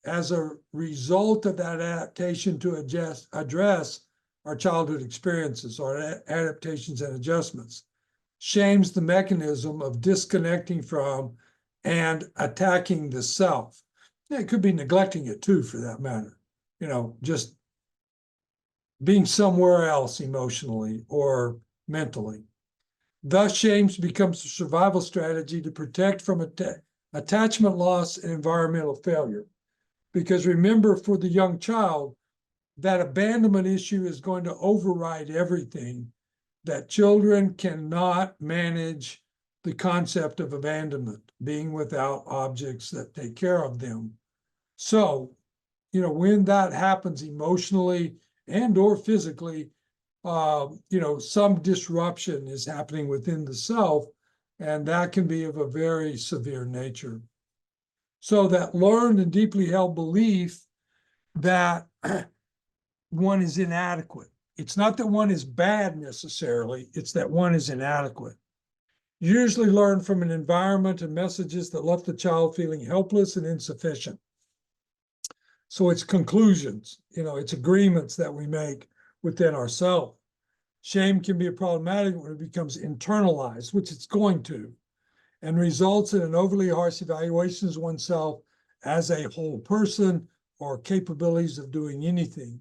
as a result of that adaptation to address our childhood experiences, our adaptations and adjustments. Shame's the mechanism of disconnecting from and attacking the self. Yeah, it could be neglecting it too, for that matter. You know, just being somewhere else emotionally or mentally. Thus, shame becomes a survival strategy to protect from attachment loss and environmental failure. Because remember, for the young child, that abandonment issue is going to override everything, that children cannot manage the concept of abandonment, being without objects that take care of them. So, you know, when that happens emotionally and or physically, you know, some disruption is happening within the self, and that can be of a very severe nature. So that learned and deeply held belief that one is inadequate. It's not that one is bad necessarily, it's that one is inadequate. Usually learned from an environment and messages that left the child feeling helpless and insufficient. So it's conclusions, you know, it's agreements that we make within ourselves. Shame can be problematic when it becomes internalized, which it's going to, and results in an overly harsh evaluation of oneself as a whole person or capabilities of doing anything.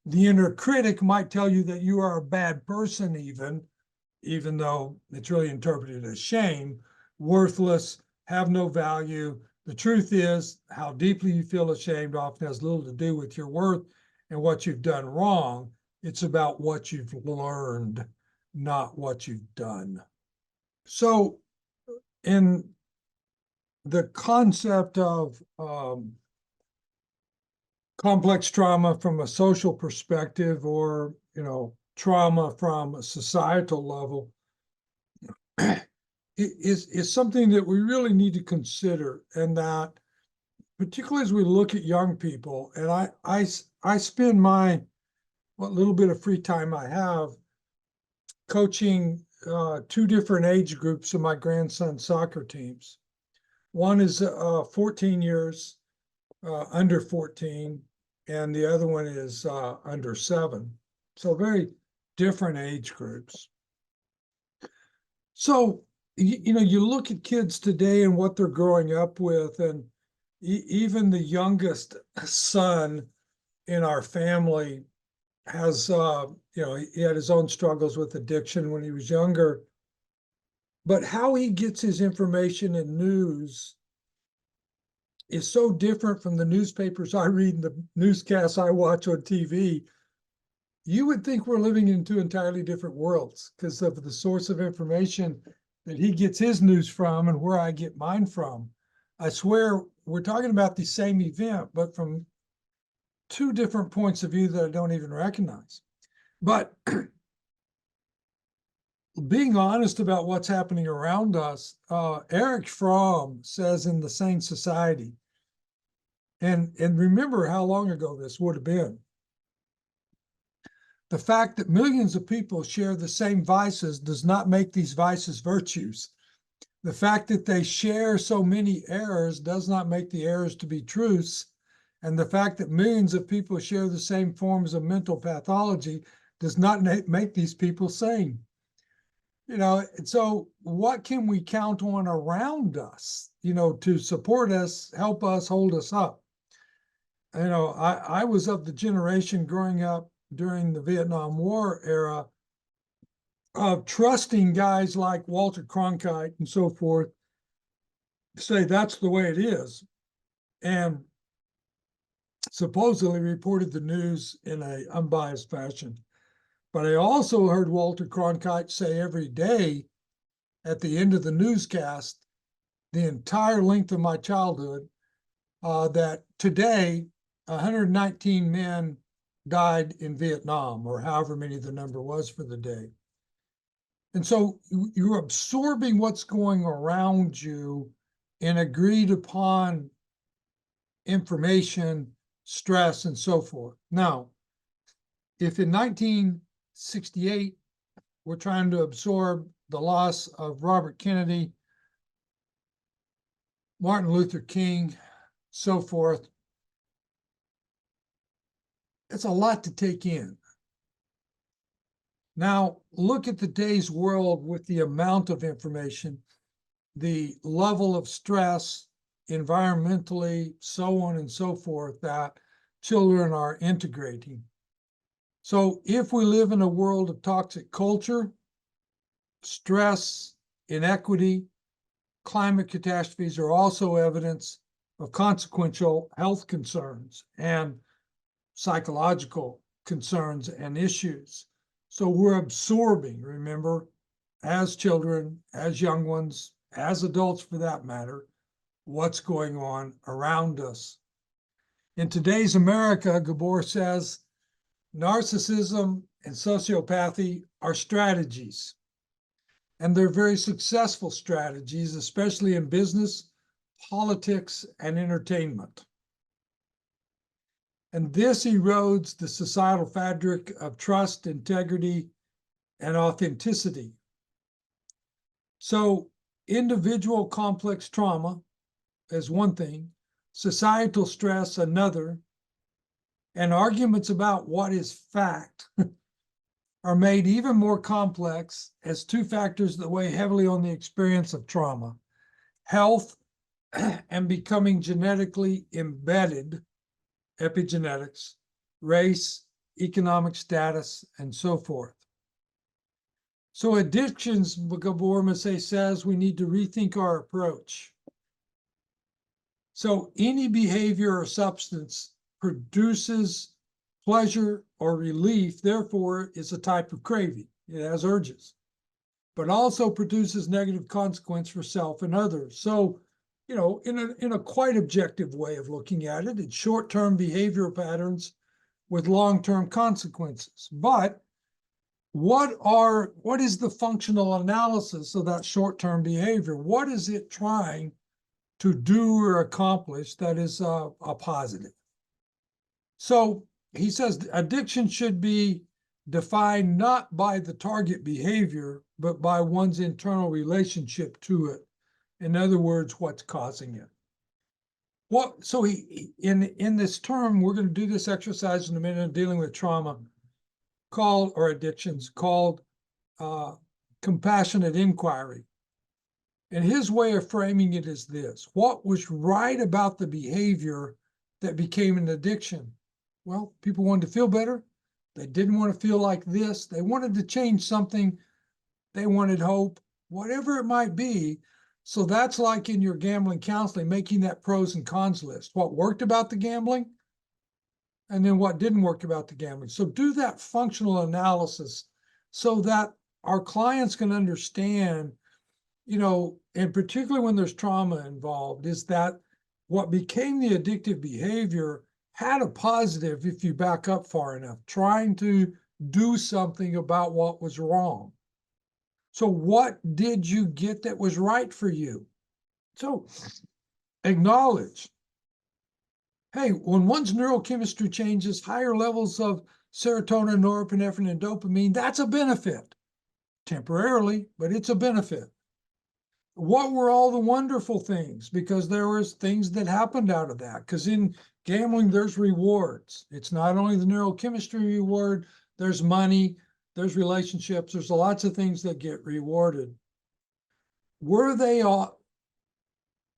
The inner critic might tell you that you are a bad person even though it's really interpreted as shame, worthless, have no value. The truth is, how deeply you feel ashamed often has little to do with your worth and what you've done wrong. It's about what you've learned, not what you've done. So in the concept of complex trauma from a social perspective, or, you know, trauma from a societal level, is something that we really need to consider, and that particularly as we look at young people, and I spend what little bit of free time I have coaching two different age groups of my grandson's soccer teams. One is 14 years, under 14, and the other one is under 7. So very different age groups. So, you know, you look at kids today and what they're growing up with, and even the youngest son in our family has, you know, he had his own struggles with addiction when he was younger. But how he gets his information and news is so different from the newspapers I read and the newscasts I watch on TV. You would think we're living in two entirely different worlds because of the source of information that he gets his news from and where I get mine from. I swear we're talking about the same event, but from two different points of view that I don't even recognize. But being honest about what's happening around us, Erich Fromm says in The Sane Society, and remember how long ago this would have been, the fact that millions of people share the same vices does not make these vices virtues. The fact that they share so many errors does not make the errors to be truths. And the fact that millions of people share the same forms of mental pathology does not make these people sane. You know, so what can we count on around us, you know, to support us, help us, hold us up? You know, I was of the generation growing up during the Vietnam War era of trusting guys like Walter Cronkite and so forth to say that's the way it is, and supposedly reported the news in an unbiased fashion. But I also heard Walter Cronkite say every day at the end of the newscast, the entire length of my childhood, that today 119 men died in Vietnam, or however many the number was for the day. And so you're absorbing what's going around you in agreed upon information, stress, and so forth. Now, if in 1968, we're trying to absorb the loss of Robert Kennedy, Martin Luther King, so forth, it's a lot to take in. Now, look at today's world with the amount of information, the level of stress, environmentally, so on and so forth, that children are integrating. So if we live in a world of toxic culture, stress, inequity, climate catastrophes are also evidence of consequential health concerns and psychological concerns and issues. So we're absorbing, remember, as children, as young ones, as adults for that matter, what's going on around us. In today's America, Gabor says, narcissism and sociopathy are strategies. And they're very successful strategies, especially in business, politics, and entertainment. And this erodes the societal fabric of trust, integrity, and authenticity. So individual complex trauma is one thing, societal stress another, and arguments about what is fact are made even more complex as two factors that weigh heavily on the experience of trauma: health and becoming genetically embedded, epigenetics, race, economic status, and so forth. So addictions, Gabor says, we need to rethink our approach. So any behavior or substance produces pleasure or relief, therefore is a type of craving. It has urges, but also produces negative consequence for self and others. So, you know, in a quite objective way of looking at it, it's short-term behavioral patterns with long-term consequences. But what is the functional analysis of that short-term behavior? What is it trying to do or accomplish that is a positive? So he says addiction should be defined not by the target behavior, but by one's internal relationship to it. In other words, what's causing it. So in this term, we're going to do this exercise in a minute, dealing with trauma, or addictions, called compassionate inquiry. And his way of framing it is this: what was right about the behavior that became an addiction? Well, people wanted to feel better. They didn't want to feel like this. They wanted to change something. They wanted hope, whatever it might be. So that's like in your gambling counseling, making that pros and cons list. What worked about the gambling, and then what didn't work about the gambling. So do that functional analysis so that our clients can understand, you know, and particularly when there's trauma involved, is that what became the addictive behavior had a positive, if you back up far enough, trying to do something about what was wrong. So what did you get that was right for you? So acknowledge, hey, when one's neurochemistry changes, higher levels of serotonin, norepinephrine, and dopamine, that's a benefit. Temporarily, but it's a benefit. What were all the wonderful things? Because there was things that happened out of that. Because in gambling, there's rewards. It's not only the neurochemistry reward, there's money, there's relationships, there's lots of things that get rewarded. Were they all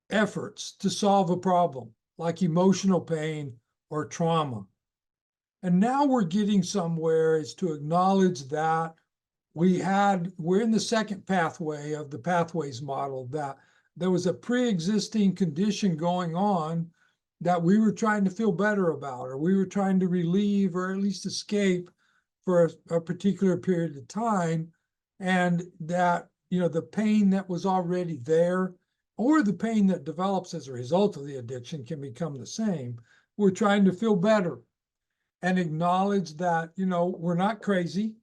efforts to solve a problem, like emotional pain or trauma? And now we're getting somewhere, is to acknowledge that we're in the second pathway of the pathways model, that there was a pre-existing condition going on that we were trying to feel better about, or we were trying to relieve or at least escape for a particular period of time. And that, you know, the pain that was already there, or the pain that develops as a result of the addiction, can become the same. We're trying to feel better. and acknowledge that, we're not crazy,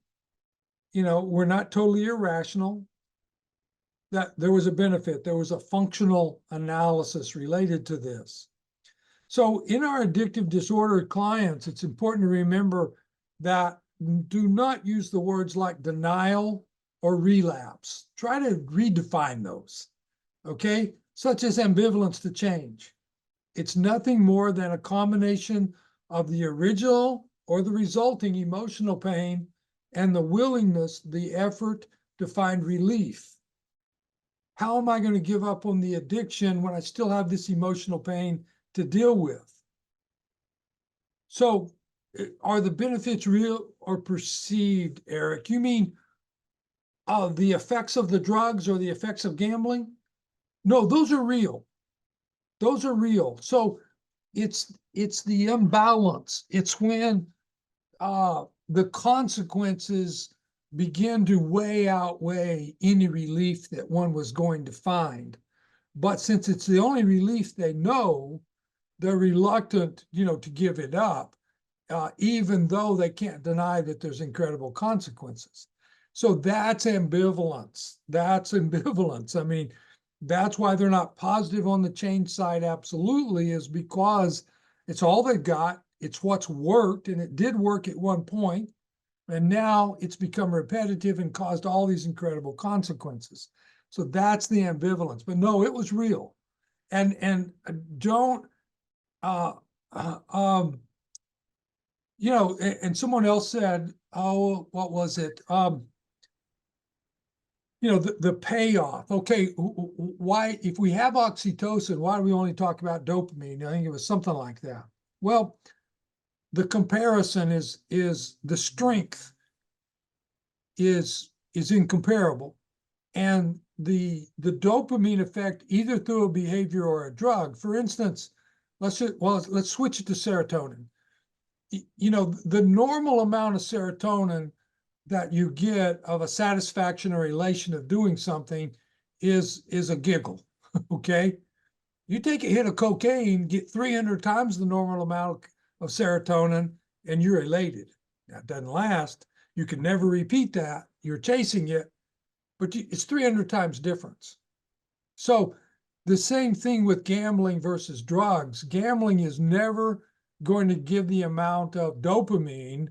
we're not totally irrational, that there was a benefit, there was a functional analysis related to this. So in our addictive disorder clients, it's important to remember that do not use the words like denial or relapse. Try to redefine those, okay? Such as ambivalence to change. It's nothing more than a combination of the original or the resulting emotional pain and the willingness, the effort to find relief. How am I going to give up on the addiction when I still have this emotional pain to deal with? So are the benefits real or perceived, Eric? You mean the effects of the drugs or the effects of gambling? No, those are real. Those are real. So it's the imbalance. It's when the consequences begin to outweigh any relief that one was going to find. But since it's the only relief they know, they're reluctant, to give it up, even though they can't deny that there's incredible consequences. So that's ambivalence. That's ambivalence. I mean, that's why they're not positive on the change side, absolutely, is because it's all they've got. It's what's worked, and it did work at one point, and now it's become repetitive and caused all these incredible consequences. So that's the ambivalence. But no, it was real. And don't, and someone else said, oh, what was it? The payoff. Okay, why, if we have oxytocin, why do we only talk about dopamine? I think it was something like that. Well, the comparison is the strength is incomparable. And the dopamine effect, either through a behavior or a drug, for instance, let's switch it to serotonin. The normal amount of serotonin that you get of a satisfaction or elation of doing something is a giggle, okay? You take a hit of cocaine, get 300 times the normal amount of serotonin, and you're elated. That doesn't last. You can never repeat that. You're chasing it, but it's 300 times difference. So the same thing with gambling versus drugs. Gambling is never going to give the amount of dopamine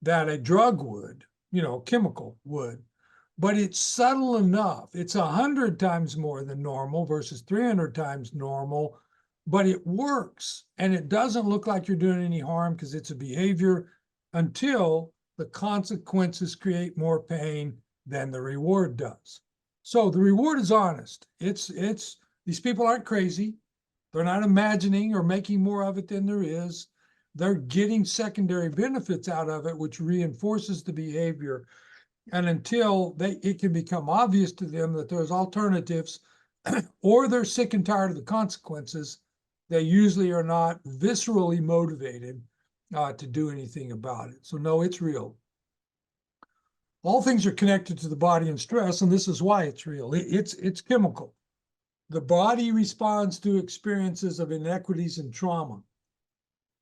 that a drug would, chemical would, but it's subtle enough. It's 100 times more than normal versus 300 times normal, but it works. And it doesn't look like you're doing any harm because it's a behavior until the consequences create more pain than the reward does. So the reward is honest. It's these people aren't crazy. They're not imagining or making more of it than there is. They're getting secondary benefits out of it, which reinforces the behavior. And until it can become obvious to them that there's alternatives, or they're sick and tired of the consequences, they usually are not viscerally motivated to do anything about it. So no, it's real. All things are connected to the body and stress, and this is why it's real. It's chemical. The body responds to experiences of inequities and trauma.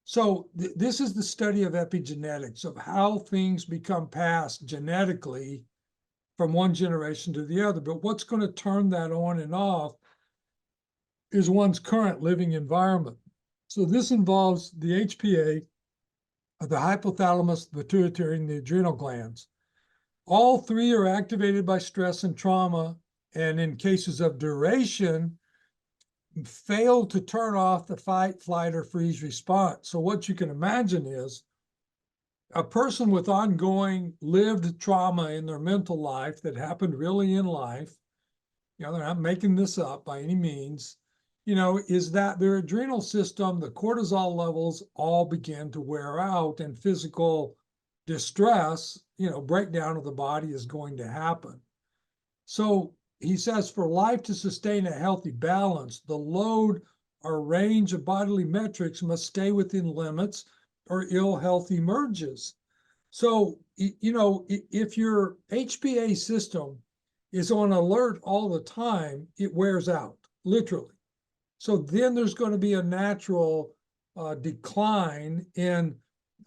So this is the study of epigenetics, of how things become passed genetically from one generation to the other. But what's going to turn that on and off is one's current living environment. So this involves the HPA, the hypothalamus, the pituitary, and the adrenal glands. All three are activated by stress and trauma, and in cases of duration, fail to turn off the fight, flight, or freeze response. So what you can imagine is a person with ongoing lived trauma in their mental life that happened really in life, they're not making this up by any means, is that their adrenal system, the cortisol levels all begin to wear out, and physical distress, breakdown of the body is going to happen. So he says, for life to sustain a healthy balance, the load or range of bodily metrics must stay within limits, or ill health emerges. So, if your HPA system is on alert all the time, it wears out, literally. So then there's going to be a natural decline in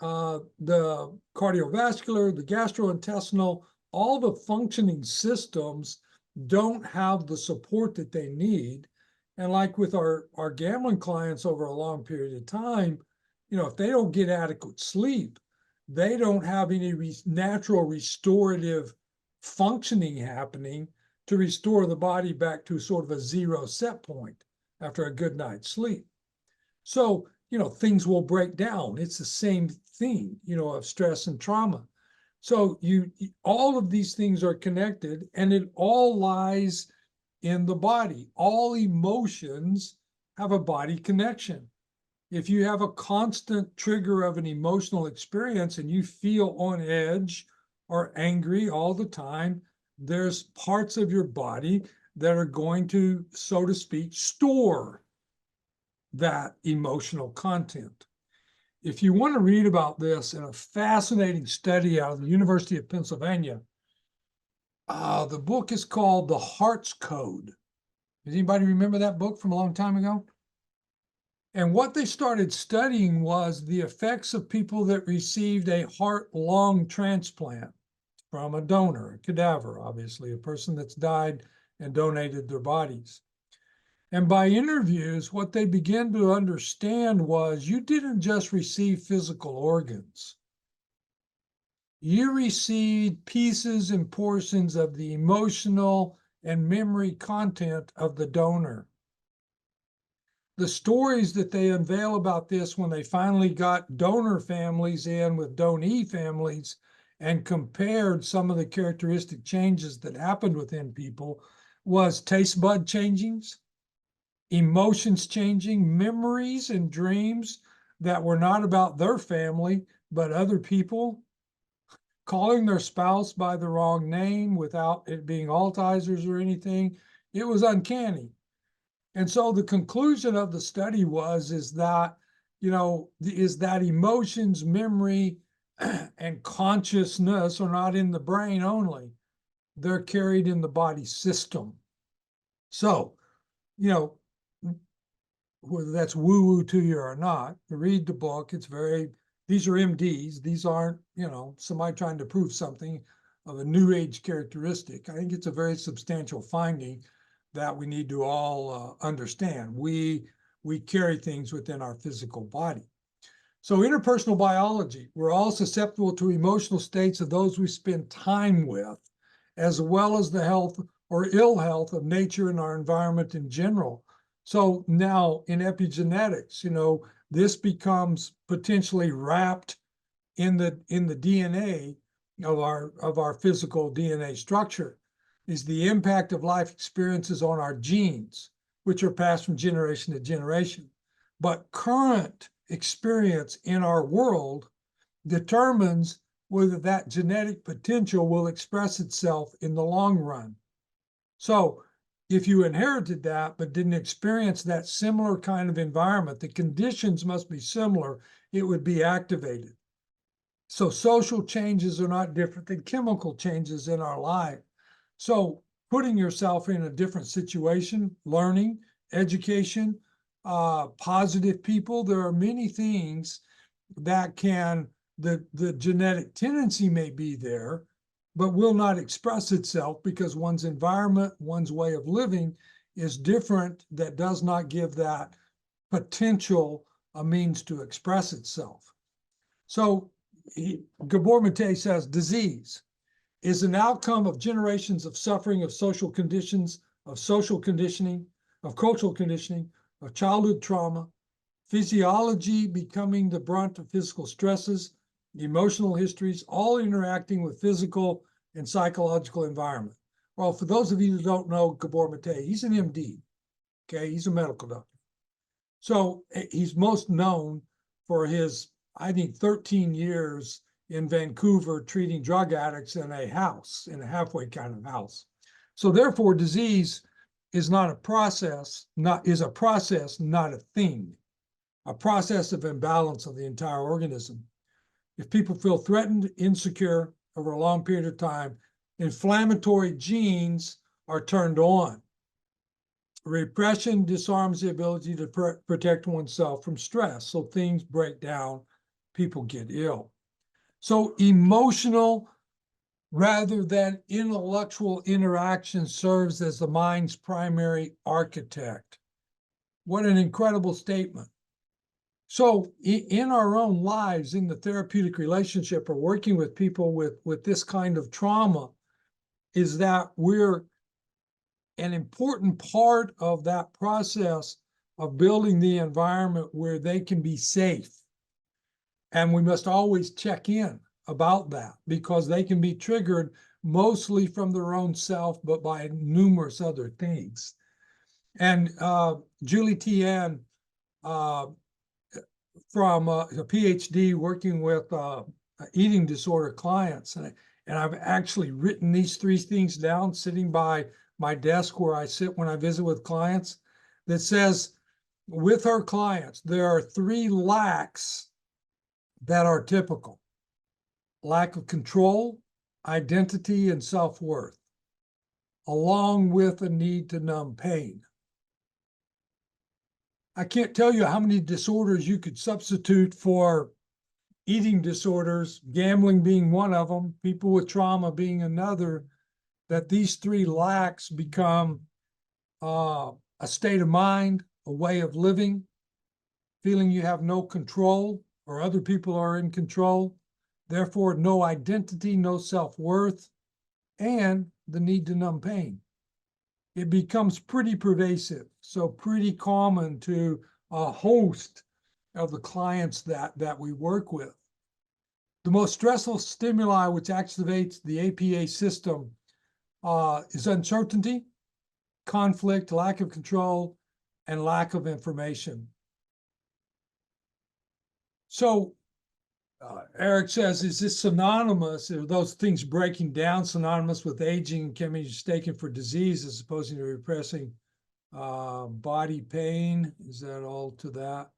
the cardiovascular, the gastrointestinal, all the functioning systems don't have the support that they need. And like with our gambling clients over a long period of time, if they don't get adequate sleep, they don't have any natural restorative functioning happening to restore the body back to sort of a zero set point after a good night's sleep. So, things will break down. It's the same thing, of stress and trauma. So all of these things are connected, and it all lies in the body. All emotions have a body connection. If you have a constant trigger of an emotional experience and you feel on edge or angry all the time, there's parts of your body that are going to, so to speak, store that emotional content. If you want to read about this in a fascinating study out of the University of Pennsylvania, the book is called The Heart's Code. Does anybody remember that book from a long time ago? And what they started studying was the effects of people that received a heart-lung transplant from a donor, a cadaver, obviously, a person that's died and donated their bodies. And by interviews, what they began to understand was you didn't just receive physical organs. You received pieces and portions of the emotional and memory content of the donor. The stories that they unveil about this when they finally got donor families in with donee families and compared some of the characteristic changes that happened within people was taste bud changings, emotions changing, memories and dreams that were not about their family, but other people, calling their spouse by the wrong name without it being Alzheimer's or anything. It was uncanny. And so the conclusion of the study is that emotions, memory, and consciousness are not in the brain only. They're carried in the body system. So, whether that's woo-woo to you or not, read the book. These are MDs. These aren't, somebody trying to prove something of a new age characteristic. I think it's a very substantial finding that we need to all understand. We carry things within our physical body. So interpersonal biology, we're all susceptible to emotional states of those we spend time with, as well as the health or ill health of nature and our environment in general. So now in epigenetics, this becomes potentially wrapped in the DNA of our physical DNA structure, is the impact of life experiences on our genes, which are passed from generation to generation. But current experience in our world determines whether that genetic potential will express itself in the long run. So if you inherited that but didn't experience that similar kind of environment, the conditions must be similar, it would be activated. So social changes are not different than chemical changes in our life. So putting yourself in a different situation, learning, education, positive people, there are many things that the genetic tendency may be there, but will not express itself because one's environment, one's way of living is different, that does not give that potential a means to express itself. So Gabor Mate says, disease is an outcome of generations of suffering, of social conditions, of social conditioning, of cultural conditioning, of childhood trauma, physiology becoming the brunt of physical stresses, emotional histories, all interacting with physical and psychological environment. Well, for those of you who don't know Gabor Mate, he's an MD, okay? He's a medical doctor. So he's most known for his, I think, 13 years in Vancouver treating drug addicts in a house, in a halfway kind of house. So therefore, disease is not a process, is a process, not a thing, a process of imbalance of the entire organism. If people feel threatened, insecure over a long period of time, inflammatory genes are turned on. Repression disarms the ability to protect oneself from stress. So things break down people get ill. So emotional rather than intellectual interaction serves as the mind's primary architect. What an incredible statement. So in our own lives, in the therapeutic relationship or working with people with this kind of trauma, is that we're an important part of that process of building the environment where they can be safe. And we must always check in about that because they can be triggered mostly from their own self, but by numerous other things. And Julie Tian, from a PhD working with eating disorder clients, and I've actually written these 3 things down sitting by my desk where I sit when I visit with clients, that says with her clients, there are 3 lacks that are typical: lack of control, identity, and self-worth, along with a need to numb pain. I can't tell you how many disorders you could substitute for eating disorders, gambling being one of them, people with trauma being another, that these 3 lacks become a state of mind, a way of living, feeling you have no control or other people are in control, therefore no identity, no self-worth, and the need to numb pain. It becomes pretty pervasive, so pretty common to a host of the clients that we work with. The most stressful stimuli which activates the APA system is uncertainty, conflict, lack of control, and lack of information. So Eric says, is this synonymous, are those things breaking down synonymous with aging can be mistaken for disease as opposed to repressing body pain? Is that all to that?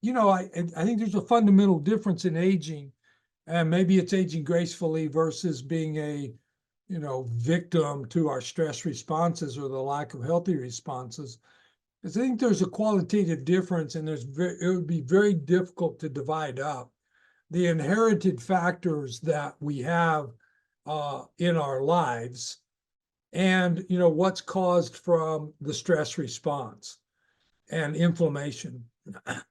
You know, I think there's a fundamental difference in aging, and maybe it's aging gracefully versus being a, you know, victim to our stress responses or the lack of healthy responses. I think there's a qualitative difference, and it would be very difficult to divide up the inherited factors that we have in our lives, and you know what's caused from the stress response and inflammation. You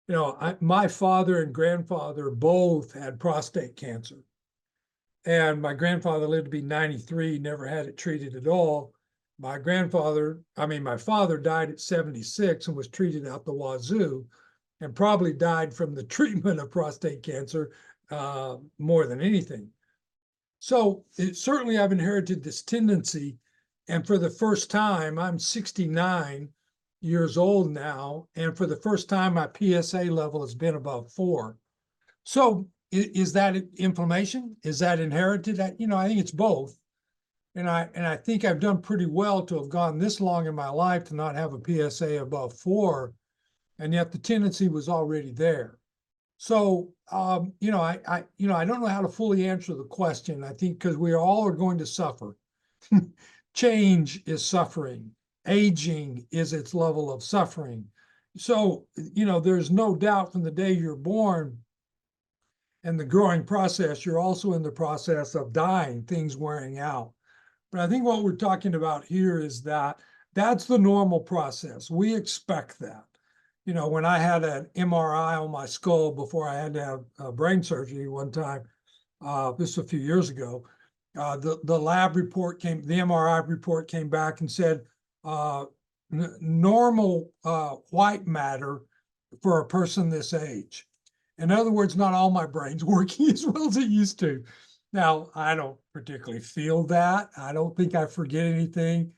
know, my father and grandfather both had prostate cancer, and my grandfather lived to be 93, never had it treated at all. My father died at 76 and was treated out the wazoo, and probably died from the treatment of prostate cancer more than anything. So certainly I've inherited this tendency, and for the first time, I'm 69 years old now, and for the first time, my PSA level has been above 4. So is that inflammation? Is that inherited? You know, I think it's both. And I think I've done pretty well to have gone this long in my life to not have a PSA above 4, and yet the tendency was already there. So, you know, I don't know how to fully answer the question. I think because we all are going to suffer. Change is suffering. Aging is its level of suffering. So, you know, there's no doubt from the day you're born and the growing process, you're also in the process of dying, things wearing out. But I think what we're talking about here is that that's the normal process. We expect that. You know, when I had an MRI on my skull before I had to have brain surgery one time, this was a few years ago, the lab report came, the MRI report came back and said, normal white matter for a person this age. In other words, not all my brain's working as well as it used to. Now, I don't particularly feel that. I don't think I forget anything.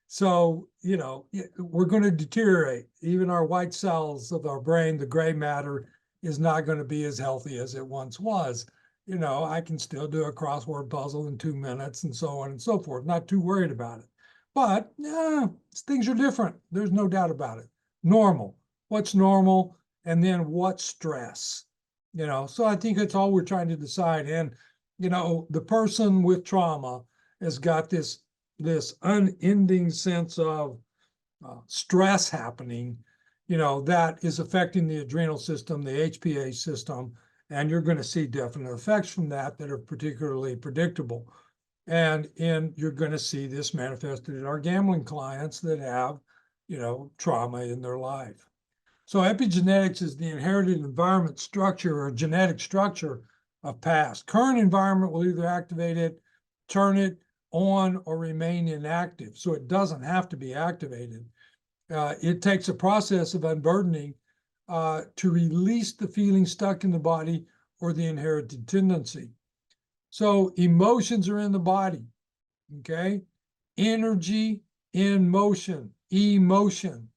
So, you know, we're going to deteriorate. Even our white cells of our brain, the gray matter, is not going to be as healthy as it once was. You know, I can still do a crossword puzzle in 2 minutes and so on and so forth. Not too worried about it. But things are different. There's no doubt about it. Normal. What's normal? And then what's stress? You know, so I think that's all we're trying to decide. And, you know, the person with trauma has got this unending sense of stress happening, that is affecting the adrenal system, the HPA system, and you're going to see definite effects from that are particularly predictable. And you're going to see this manifested in our gambling clients that have, trauma in their life. So epigenetics is the inherited environment structure or genetic structure of past. Current environment will either activate it, turn it on, or remain inactive. So it doesn't have to be activated. It takes a process of unburdening to release the feeling stuck in the body or the inherited tendency. So emotions are in the body, okay? Energy in motion, emotion.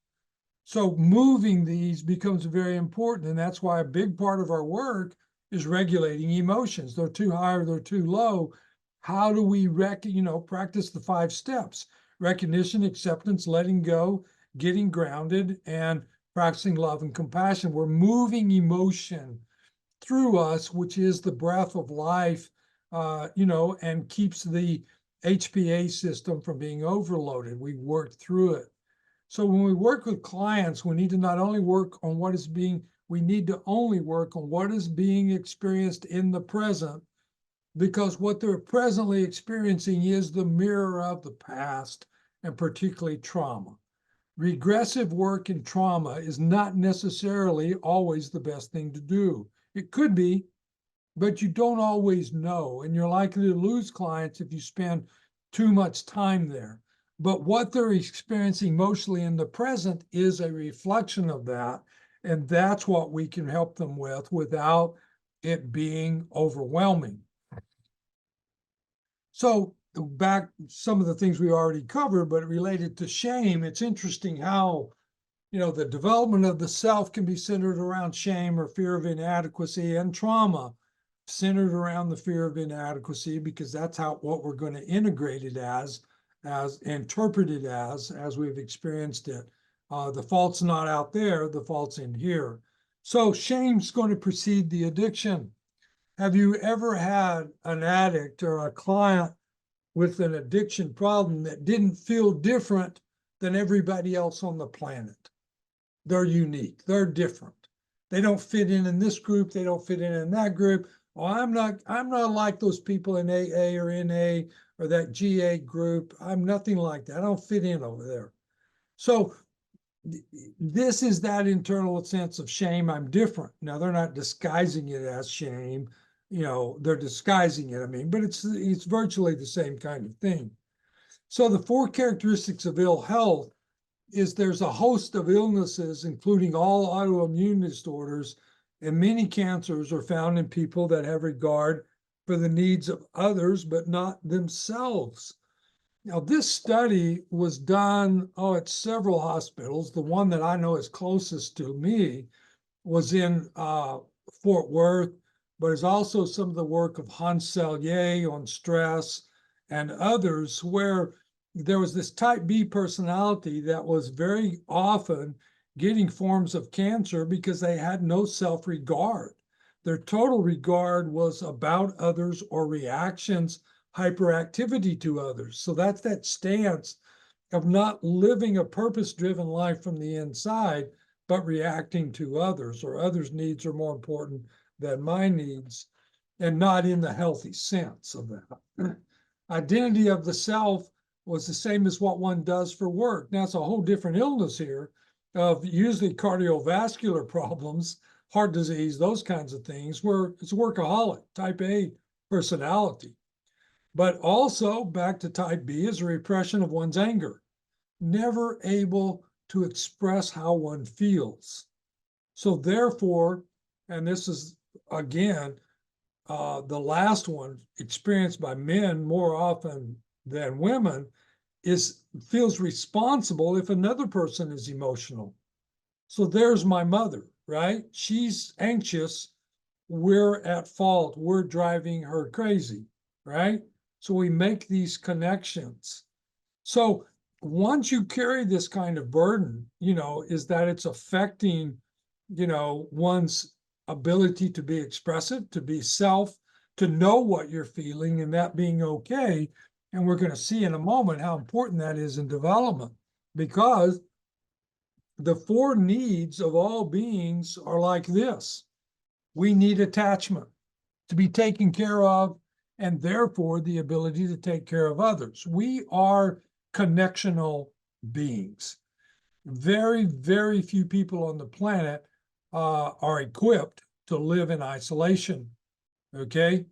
So moving these becomes very important, and that's why a big part of our work is regulating emotions. They're too high or they're too low. How do we practice the 5 steps? Recognition, acceptance, letting go, getting grounded, and practicing love and compassion. We're moving emotion through us, which is the breath of life, and keeps the HPA system from being overloaded. We work through it. So when we work with clients, we need to not only work on we need to only work on what is being experienced in the present, because what they're presently experiencing is the mirror of the past, and particularly trauma. Regressive work in trauma is not necessarily always the best thing to do. It could be, but you don't always know, and you're likely to lose clients if you spend too much time there. But what they're experiencing mostly in the present is a reflection of that, and that's what we can help them with without it being overwhelming. So back some of the things we already covered, but related to shame, it's interesting how, the development of the self can be centered around shame or fear of inadequacy, and trauma centered around the fear of inadequacy, because that's what we're going to integrate it as interpret it as we've experienced it. The fault's not out there, the fault's in here. So shame's going to precede the addiction. Have you ever had an addict or a client with an addiction problem that didn't feel different than everybody else on the planet? They're unique, they're different. They don't fit in this group, they don't fit in that group. Oh, I'm not like those people in AA or NA or that GA group. I'm nothing like that. I don't fit in over there. So this is that internal sense of shame. I'm different. Now, they're not disguising it as shame. They're disguising it, but it's virtually the same kind of thing. So the 4 characteristics of ill health is there's a host of illnesses, including all autoimmune disorders, and many cancers are found in people that have regard for the needs of others, but not themselves. Now, this study was done at several hospitals. The one that I know is closest to me was in Fort Worth, but is also some of the work of Hans Selye on stress and others, where there was this type B personality that was very often getting forms of cancer because they had no self-regard. Their total regard was about others or reactions, hyperactivity to others. So that's that stance of not living a purpose-driven life from the inside, but reacting to others, or others' needs are more important than my needs, and not in the healthy sense of that. Identity of the self was the same as what one does for work. Now, it's a whole different illness here of usually cardiovascular problems, heart disease, those kinds of things, where it's workaholic, type A personality. But also, back to type B, is a repression of one's anger, never able to express how one feels. So therefore, and this is, again, the last one, experienced by men more often than women, feels responsible if another person is emotional. So there's my mother, right? She's anxious. We're at fault. We're driving her crazy, right? So we make these connections. So once you carry this kind of burden, is that it's affecting, one's ability to be expressive, to be self, to know what you're feeling, and that being okay. And we're going to see in a moment how important that is in development, because the four needs of all beings are like this. We need attachment to be taken care of, and therefore the ability to take care of others. We are connectional beings. Very, very few people on the planet are equipped to live in isolation, okay?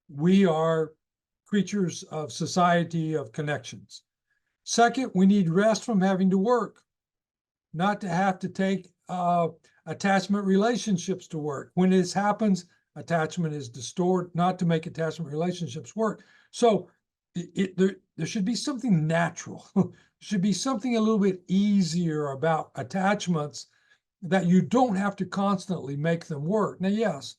We are creatures of society, of connections. Second, we need rest from having to work, not to have to take attachment relationships to work. When this happens, attachment is distorted, not to make attachment relationships work. So there should be something natural. Should be something a little bit easier about attachments, that you don't have to constantly make them work. Now, yes,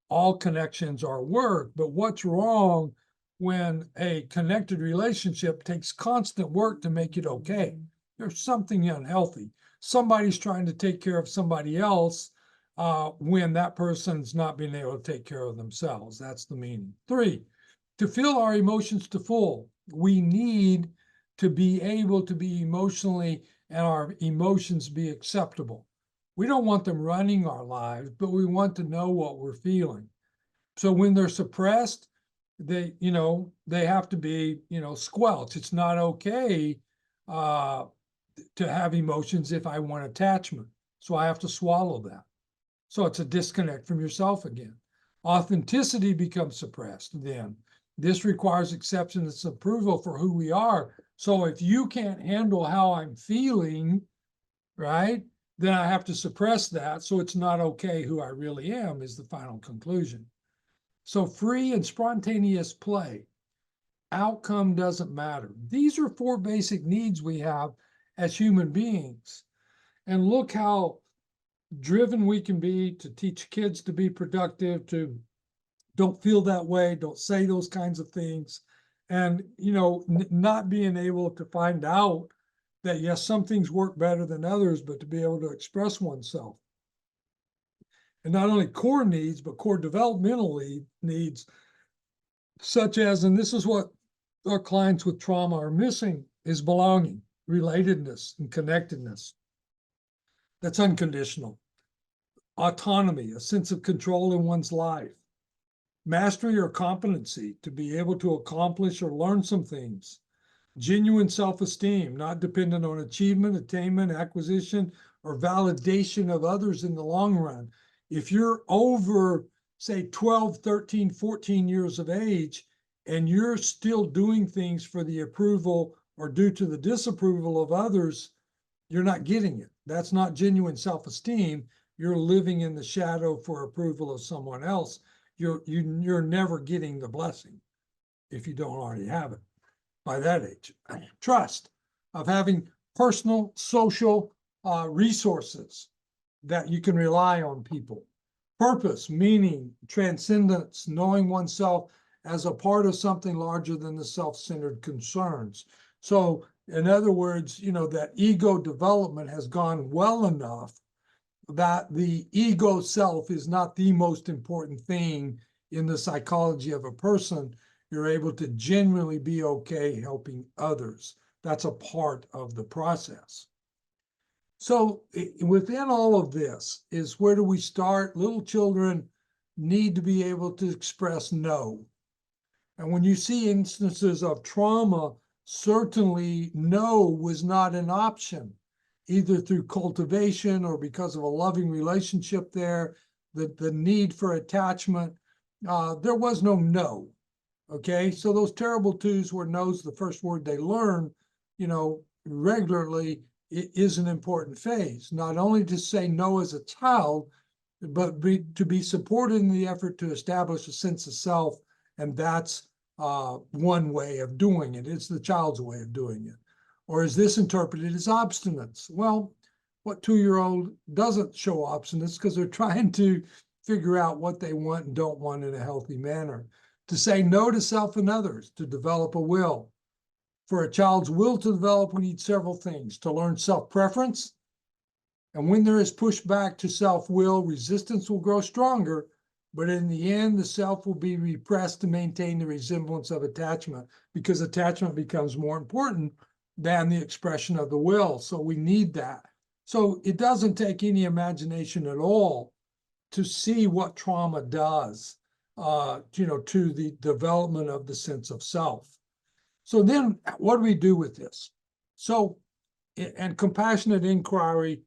all connections are work, but what's wrong when a connected relationship takes constant work to make it okay? There's something unhealthy. Somebody's trying to take care of somebody else when that person's not being able to take care of themselves. That's the meaning. 3, to feel our emotions to full, we need to be able to be emotionally, and our emotions be acceptable. We don't want them running our lives, but we want to know what we're feeling. So when they're suppressed, they have to be, squelched. It's not okay to have emotions if I want attachment. So I have to swallow that. So it's a disconnect from yourself again. Authenticity becomes suppressed then. This requires acceptance and approval for who we are. So if you can't handle how I'm feeling, right, then I have to suppress that. So it's not okay who I really am, is the final conclusion. So free and spontaneous play. Outcome doesn't matter. These are 4 basic needs we have as human beings. And look how driven we can be to teach kids to be productive, to don't feel that way, don't say those kinds of things. And, not being able to find out that, yes, some things work better than others, but to be able to express oneself. And not only core needs, but core developmental needs, such as, and this is what our clients with trauma are missing, is belonging, relatedness, and connectedness. That's unconditional. Autonomy, a sense of control in one's life. Mastery or competency, to be able to accomplish or learn some things. Genuine self-esteem, not dependent on achievement, attainment, acquisition, or validation of others in the long run. If you're over, say, 12, 13, 14 years of age, and you're still doing things for the approval or due to the disapproval of others, you're not getting it. That's not genuine self-esteem. You're living in the shadow for approval of someone else. You're never getting the blessing if you don't already have it by that age. Trust, of having personal, social resources that you can rely on people. Purpose, meaning, transcendence, knowing oneself as a part of something larger than the self-centered concerns. So in other words, that ego development has gone well enough that the ego self is not the most important thing in the psychology of a person. You're able to genuinely be okay helping others. That's a part of the process. So within all of this is, where do we start? Little children need to be able to express no. And when you see instances of trauma, certainly no was not an option, either through cultivation or because of a loving relationship there, the need for attachment. There was no. Okay, so those terrible twos where no's the first word they learn, regularly, it is an important phase. Not only to say no as a child, but to be supported in the effort to establish a sense of self. And that's one way of doing it. It's the child's way of doing it. Or is this interpreted as obstinance? Well, what 2-year-old doesn't show obstinance? Because they're trying to figure out what they want and don't want in a healthy manner. To say no to self and others, to develop a will. For a child's will to develop, we need several things: to learn self-preference. And when there is pushback to self-will, resistance will grow stronger, but in the end, the self will be repressed to maintain the resemblance of attachment, because attachment becomes more important than the expression of the will. So we need that. So it doesn't take any imagination at all to see what trauma does, to the development of the sense of self. So then what do we do with this? So, and compassionate inquiry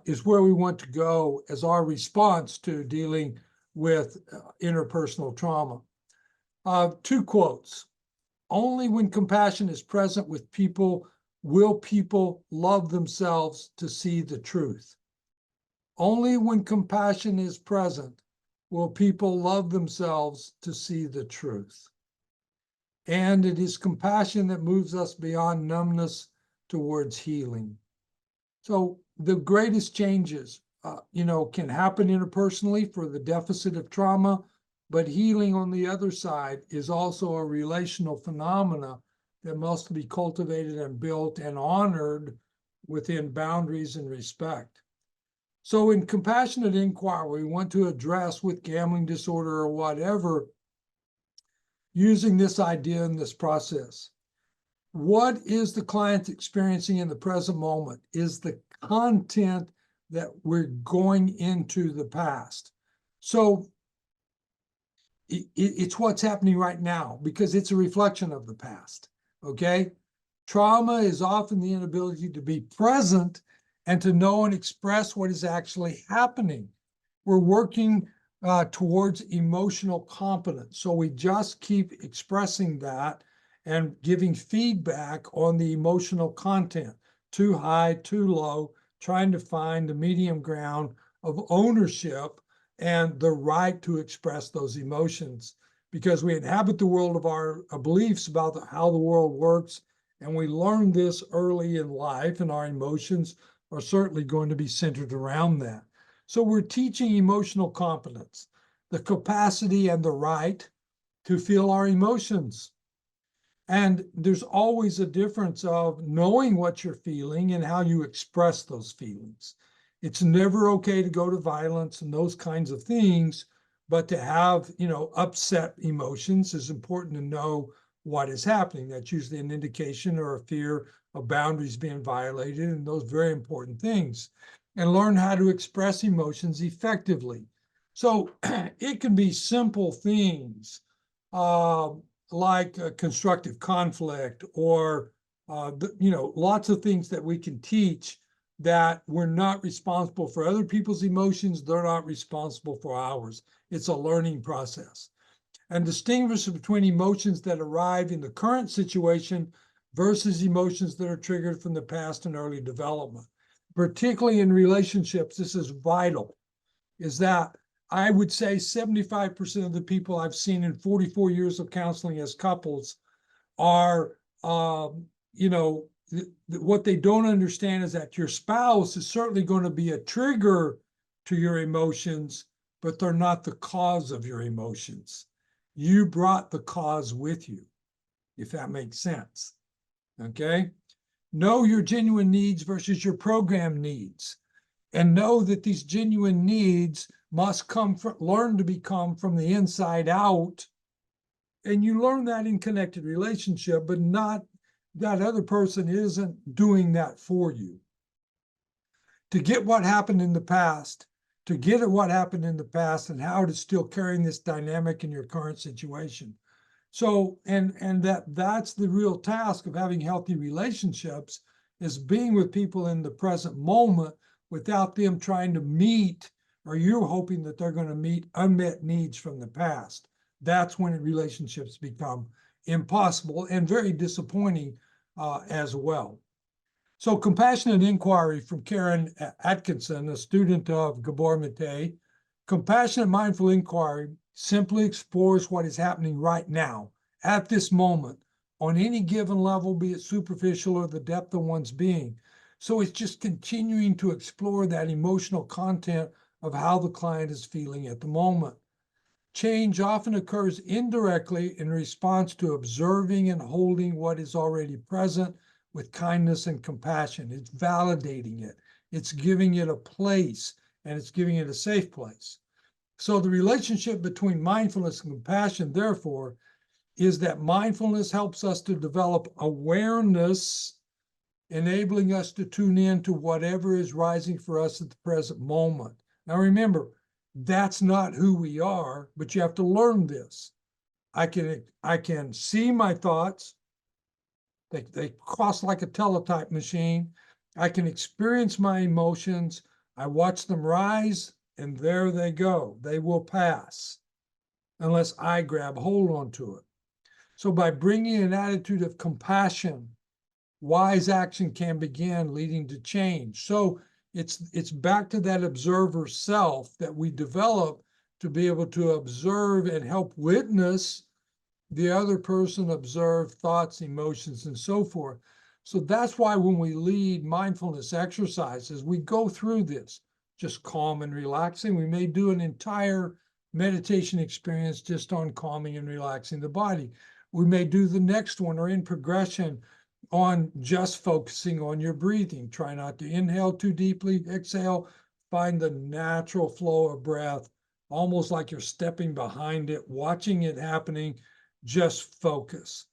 is where we want to go as our response to dealing with interpersonal trauma. Two quotes. Only when compassion is present with people will people love themselves to see the truth. Only when compassion is present will people love themselves to see the truth. And it is compassion that moves us beyond numbness towards healing. So the greatest changes, can happen interpersonally for the deficit of trauma, but healing on the other side is also a relational phenomena that must be cultivated and built and honored within boundaries and respect. So in compassionate inquiry, we want to address with gambling disorder or whatever, using this idea in this process. What is the client experiencing in the present moment? Is the content that we're going into the past. So it's what's happening right now because it's a reflection of the past, okay? Trauma is often the inability to be present and to know and express what is actually happening. We're working towards emotional competence. So we just keep expressing that and giving feedback on the emotional content, too high, too low, trying to find the medium ground of ownership and the right to express those emotions, because we inhabit the world of our beliefs about how the world works, and we learn this early in life, and our emotions are certainly going to be centered around that. So we're teaching emotional competence, the capacity and the right to feel our emotions. And there's always a difference of knowing what you're feeling and how you express those feelings. It's never okay to go to violence and those kinds of things, but to have, upset emotions is important to know what is happening. That's usually an indication or a fear of boundaries being violated and those very important things. And learn how to express emotions effectively. So it can be simple things like constructive conflict or, lots of things that we can teach that we're not responsible for other people's emotions. They're not responsible for ours. It's a learning process. And distinguish between emotions that arrive in the current situation versus emotions that are triggered from the past and early development. Particularly in relationships, this is vital, is that I would say 75% of the people I've seen in 44 years of counseling as couples are, what they don't understand is that your spouse is certainly going to be a trigger to your emotions, but they're not the cause of your emotions. You brought the cause with you, if that makes sense, okay? Know your genuine needs versus your program needs, and know that these genuine needs must learn to become from the inside out. And you learn that in connected relationship, but not that other person isn't doing that for you. To get what happened in the past, to get at what happened in the past and how it is still carrying this dynamic in your current situation. So, and that's the real task of having healthy relationships, is being with people in the present moment without them trying to meet, or you're hoping that they're going to meet unmet needs from the past. That's when relationships become impossible and very disappointing as well. So compassionate inquiry from Karen Atkinson, a student of Gabor Mate. Compassionate mindful inquiry simply explores what is happening right now, at this moment, on any given level, be it superficial or the depth of one's being. So it's just continuing to explore that emotional content of how the client is feeling at the moment. Change often occurs indirectly in response to observing and holding what is already present with kindness and compassion. It's validating it. It's giving it a place, and it's giving it a safe place. So the relationship between mindfulness and compassion, therefore, is that mindfulness helps us to develop awareness enabling us to tune in to whatever is rising for us at the present moment. Now remember, that's not who we are, but you have to learn this. I can see my thoughts. They cross like a teletype machine. I can experience my emotions. I watch them rise, and there they go. They will pass unless I grab hold onto it. So by bringing an attitude of compassion, wise action can begin, leading to change. So it's back to that observer self that we develop to be able to observe and help witness the other person, observe thoughts, emotions, and so forth. So that's why when we lead mindfulness exercises, we go through this, just calm and relaxing. We may do an entire meditation experience just on calming and relaxing the body. We may do the next one, or in progression, on just focusing on your breathing. Try not to inhale too deeply, exhale, find the natural flow of breath, almost like you're stepping behind it, watching it happening. Just focus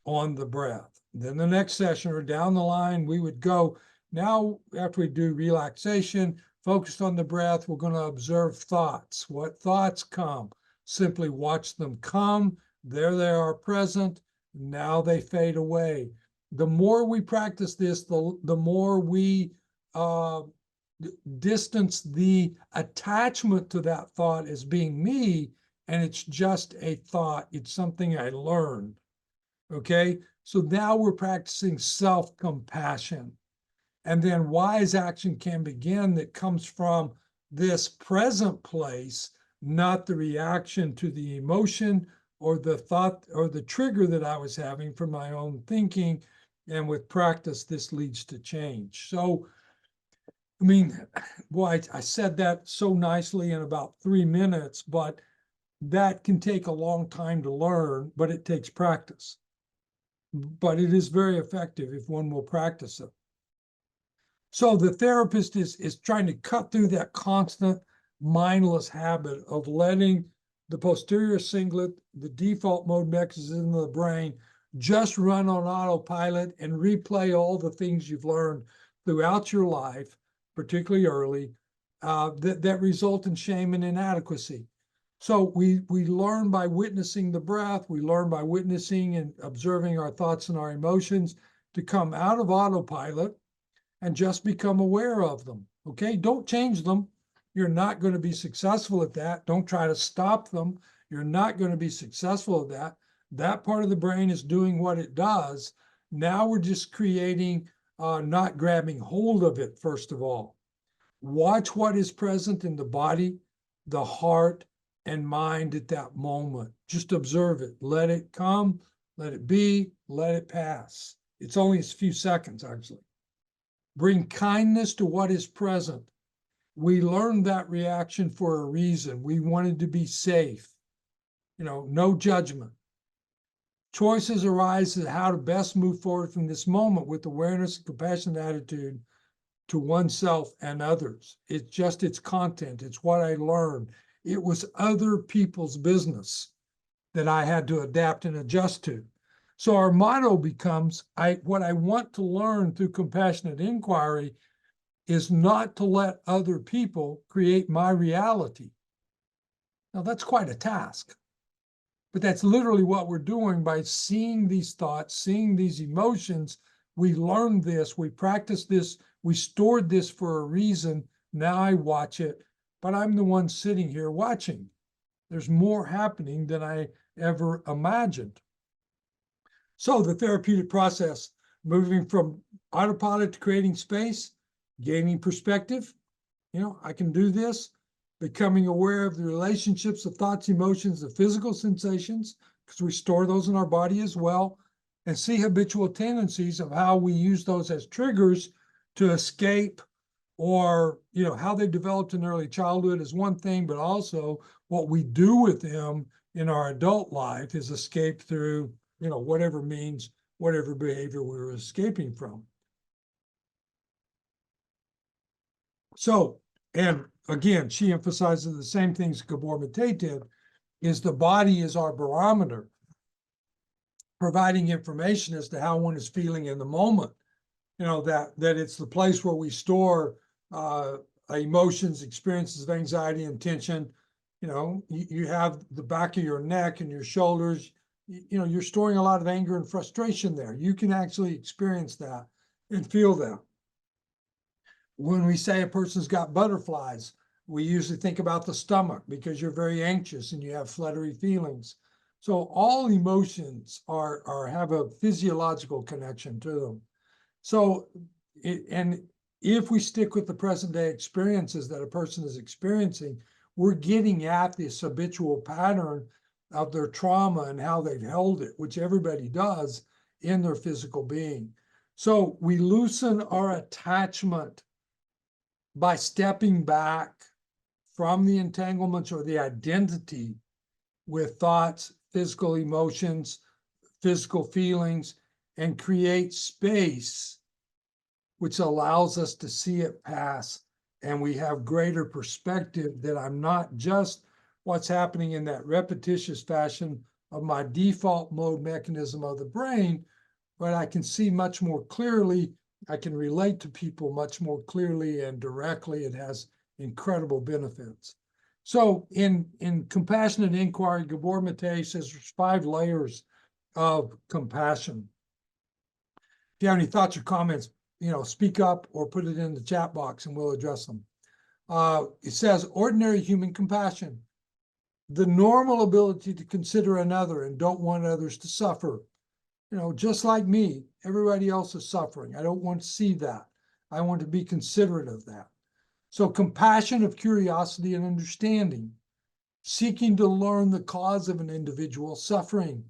on the breath. Then the next session or down the line, we would go, now after we do relaxation, focused on the breath, we're going to observe thoughts. What thoughts come? Simply watch them come. There they are present. Now they fade away. The more we practice this, the more we distance the attachment to that thought as being me, and it's just a thought. It's something I learned, okay? So now we're practicing self-compassion. And then wise action can begin that comes from this present place, not the reaction to the emotion or the thought or the trigger that I was having from my own thinking. And with practice, this leads to change. So, I mean, boy, I said that so nicely in about 3 minutes, but that can take a long time to learn, but it takes practice. But it is very effective if one will practice it. So the therapist is trying to cut through that constant mindless habit of letting the posterior cingulate, the default mode mechanism of the brain, just run on autopilot and replay all the things you've learned throughout your life, particularly early, that result in shame and inadequacy. So we learn by witnessing the breath. We learn by witnessing and observing our thoughts and our emotions to come out of autopilot and just become aware of them, okay? Don't change them. You're not going to be successful at that. Don't try to stop them. You're not going to be successful at that. That part of the brain is doing what it does. Now we're just creating, not grabbing hold of it, first of all. Watch what is present in the body, the heart, and mind at that moment. Just observe it. Let it come, let it be, let it pass. It's only a few seconds, actually. Bring kindness to what is present. We learned that reaction for a reason. We wanted to be safe. No judgment. Choices arise as how to best move forward from this moment with awareness and compassionate attitude to oneself and others. It's just its content. It's what I learned. It was other people's business that I had to adapt and adjust to. So our motto becomes, what I want to learn through compassionate inquiry is not to let other people create my reality. Now that's quite a task, but that's literally what we're doing by seeing these thoughts, seeing these emotions. We learned this, we practiced this, we stored this for a reason. Now I watch it, but I'm the one sitting here watching. There's more happening than I ever imagined. So the therapeutic process, moving from autopilot to creating space, gaining perspective, I can do this, becoming aware of the relationships of thoughts, emotions, and physical sensations, because we store those in our body as well, and see habitual tendencies of how we use those as triggers to escape, or how they developed in early childhood is one thing, but also what we do with them in our adult life is escape through whatever means, whatever behavior we were escaping from. So, and again, she emphasizes the same things Gabor Mate did, is the body is our barometer, providing information as to how one is feeling in the moment. that it's the place where we store emotions, experiences of anxiety and tension. You have the back of your neck and your shoulders. You're storing a lot of anger and frustration there. You can actually experience that and feel that. When we say a person's got butterflies, we usually think about the stomach because you're very anxious and you have fluttery feelings. So all emotions have a physiological connection to them. So, and if we stick with the present day experiences that a person is experiencing, we're getting at this habitual pattern of their trauma and how they've held it, which everybody does in their physical being. So we loosen our attachment by stepping back from the entanglements or the identity with thoughts, physical emotions, physical feelings, and create space, which allows us to see it pass. And we have greater perspective that I'm not just what's happening in that repetitious fashion of my default mode mechanism of the brain, but I can see much more clearly. I can relate to people much more clearly and directly. It has incredible benefits. So in compassionate inquiry, Gabor Mate says there's 5 layers of compassion. If you have any thoughts or comments, speak up or put it in the chat box and we'll address them. It says ordinary human compassion, the normal ability to consider another and don't want others to suffer. Just like me, everybody else is suffering. I don't want to see that. I want to be considerate of that. So compassion of curiosity and understanding, seeking to learn the cause of an individual's suffering.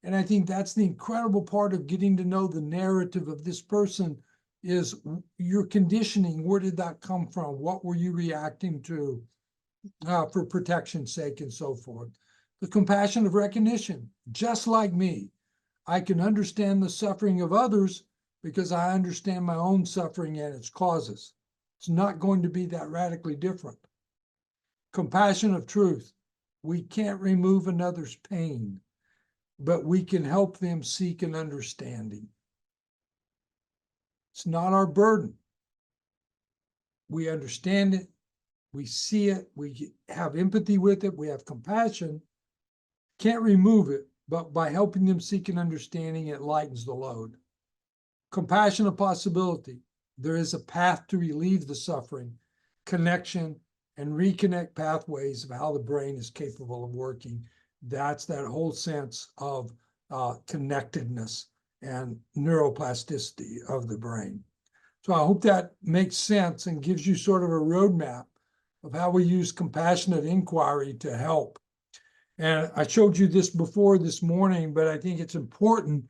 And I think that's the incredible part of getting to know the narrative of this person is your conditioning. Where did that come from? What were you reacting to for protection's sake and so forth? The compassion of recognition, just like me. I can understand the suffering of others because I understand my own suffering and its causes. It's not going to be that radically different. Compassion of truth. We can't remove another's pain, but we can help them seek an understanding. It's not our burden. We understand it. We see it. We have empathy with it. We have compassion. Can't remove it, but by helping them seek an understanding, it lightens the load. Compassion of possibility. There is a path to relieve the suffering, connection, and reconnect pathways of how the brain is capable of working. That's that whole sense of connectedness and neuroplasticity of the brain. So I hope that makes sense and gives you sort of a roadmap of how we use compassionate inquiry to help. And I showed you this before this morning, but I think it's important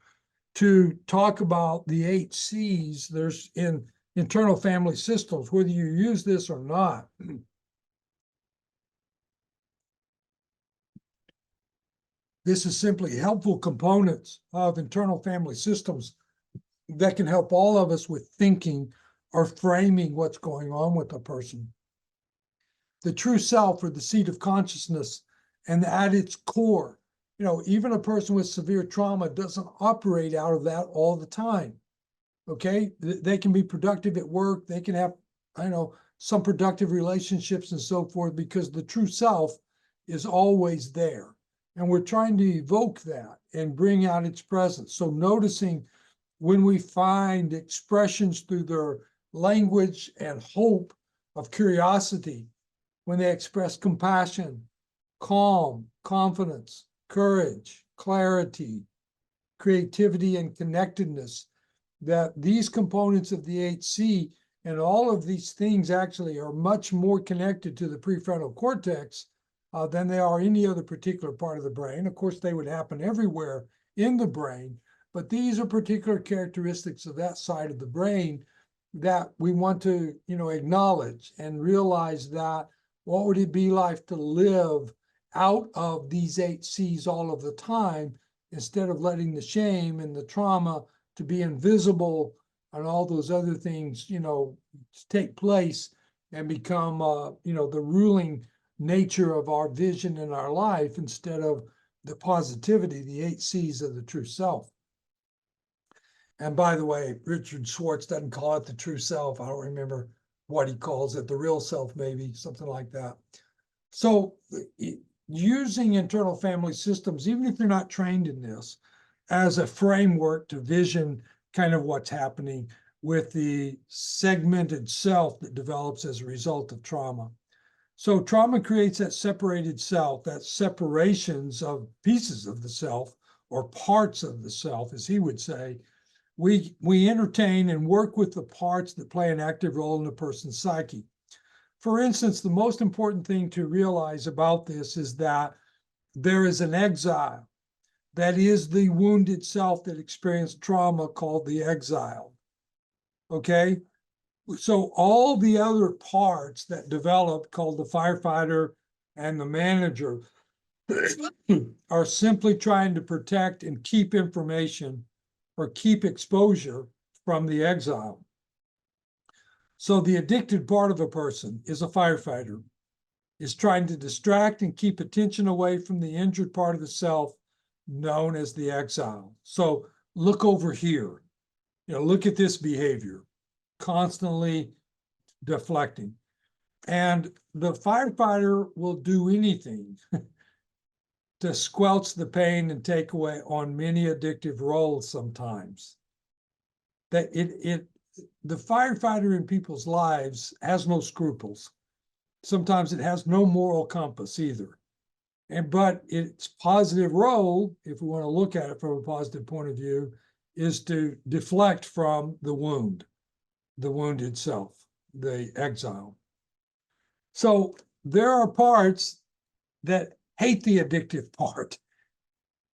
to talk about the 8 C's there's in internal family systems, whether you use this or not. This is simply helpful components of internal family systems that can help all of us with thinking or framing what's going on with a person. The true self, or the seat of consciousness, and at its core, even a person with severe trauma doesn't operate out of that all the time. Okay, they can be productive at work. They can have, some productive relationships and so forth, because the true self is always there. And we're trying to evoke that and bring out its presence. So noticing when we find expressions through their language and hope of curiosity, when they express compassion, calm, confidence, courage, clarity, creativity, and connectedness, that these components of the 8C and all of these things actually are much more connected to the prefrontal cortex than they are any other particular part of the brain. Of course, they would happen everywhere in the brain, but these are particular characteristics of that side of the brain that we want to, acknowledge and realize that what would it be like to live out of these 8 C's all of the time, instead of letting the shame and the trauma to be invisible and all those other things, take place and become, the ruling nature of our vision in our life, instead of the positivity, the 8 C's of the true self. And by the way, Richard Schwartz doesn't call it the true self. I don't remember what he calls it, the real self, maybe, something like that. So using internal family systems, even if you're not trained in this, as a framework to vision kind of what's happening with the segmented self that develops as a result of trauma. So trauma creates that separated self, that separations of pieces of the self or parts of the self, as he would say. We entertain and work with the parts that play an active role in a person's psyche. For instance, the most important thing to realize about this is that there is an exile. That is the wounded self that experienced trauma, called the exile. Okay? So all the other parts that develop, called the firefighter and the manager, are simply trying to protect and keep information or keep exposure from the exile. So the addicted part of a person is a firefighter, is trying to distract and keep attention away from the injured part of the self known as the exile. So look over here, look at this behavior, constantly deflecting. And the firefighter will do anything to squelch the pain and take away on many addictive roles sometimes. That the firefighter in people's lives has no scruples. Sometimes it has no moral compass either. But its positive role, if we want to look at it from a positive point of view, is to deflect from the wounded self, the exile. So there are parts that hate the addictive part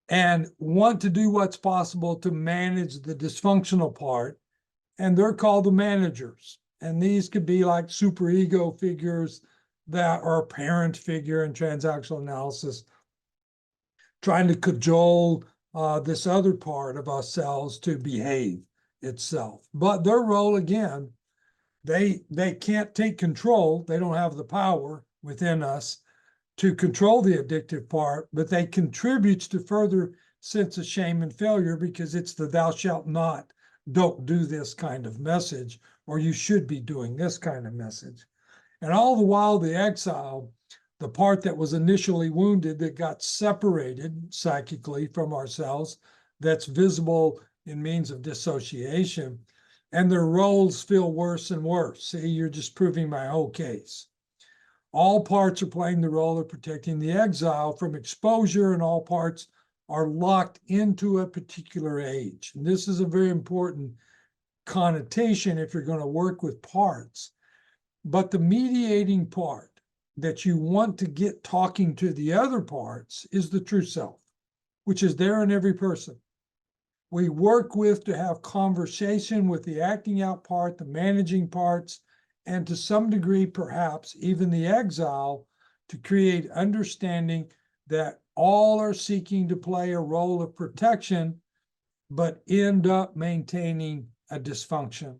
and want to do what's possible to manage the dysfunctional part, and they're called the managers. And these could be like superego figures that are a parent figure in transactional analysis, trying to cajole this other part of ourselves to behave itself. But their role, again, they can't take control. They don't have the power within us to control the addictive part, but they contribute to further sense of shame and failure, because it's the thou shalt not, don't do this kind of message, or you should be doing this kind of message. And all the while, the exile, the part that was initially wounded, that got separated psychically from ourselves, that's visible in means of dissociation, and their roles feel worse and worse. See, you're just proving my whole case. All parts are playing the role of protecting the exile from exposure, and all parts are locked into a particular age. And this is a very important connotation if you're going to work with parts. But the mediating part that you want to get talking to the other parts is the true self, which is there in every person. We work with to have conversation with the acting out part, the managing parts, and to some degree, perhaps even the exile, to create understanding that all are seeking to play a role of protection, but end up maintaining a dysfunction.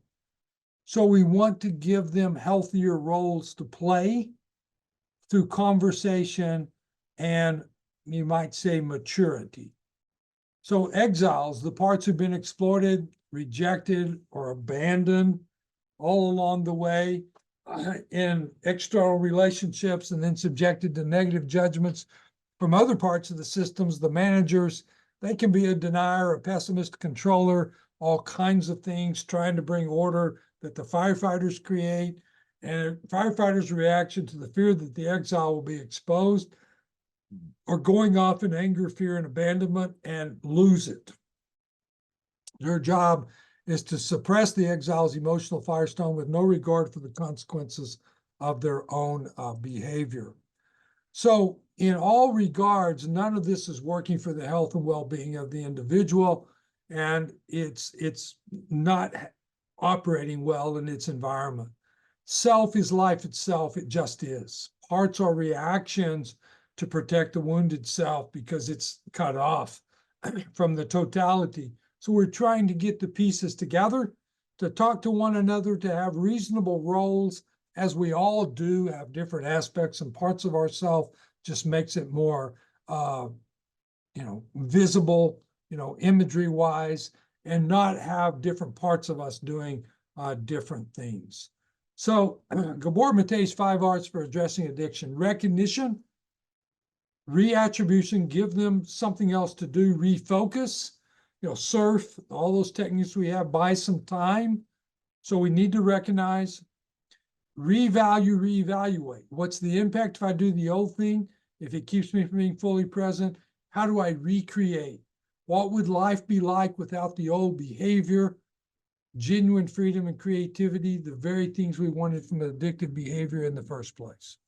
So we want to give them healthier roles to play through conversation and, you might say, maturity. So exiles, the parts who've been exploited, rejected, or abandoned all along the way in external relationships, and then subjected to negative judgments from other parts of the systems, the managers. They can be a denier, a pessimist, controller, all kinds of things, trying to bring order that the firefighters create. And firefighters' reaction to the fear that the exile will be exposed, or going off in anger, fear, and abandonment and lose it. Their job is to suppress the exile's emotional firestone with no regard for the consequences of their own behavior. So in all regards, none of this is working for the health and well-being of the individual, and it's not operating well in its environment. Self is life itself. It just is. Parts are reactions to protect the wounded self because it's cut off from the totality. So we're trying to get the pieces together, to talk to one another, to have reasonable roles, as we all do have different aspects and parts of ourselves. Just makes it more, visible, imagery wise, and not have different parts of us doing different things. So Gabor Mate's 5 arts for addressing addiction: recognition, reattribution, give them something else to do, refocus, surf, all those techniques we have, buy some time. So we need to recognize, revalue, reevaluate. What's the impact if I do the old thing? If it keeps me from being fully present, how do I recreate? What would life be like without the old behavior? Genuine freedom and creativity, the very things we wanted from addictive behavior in the first place.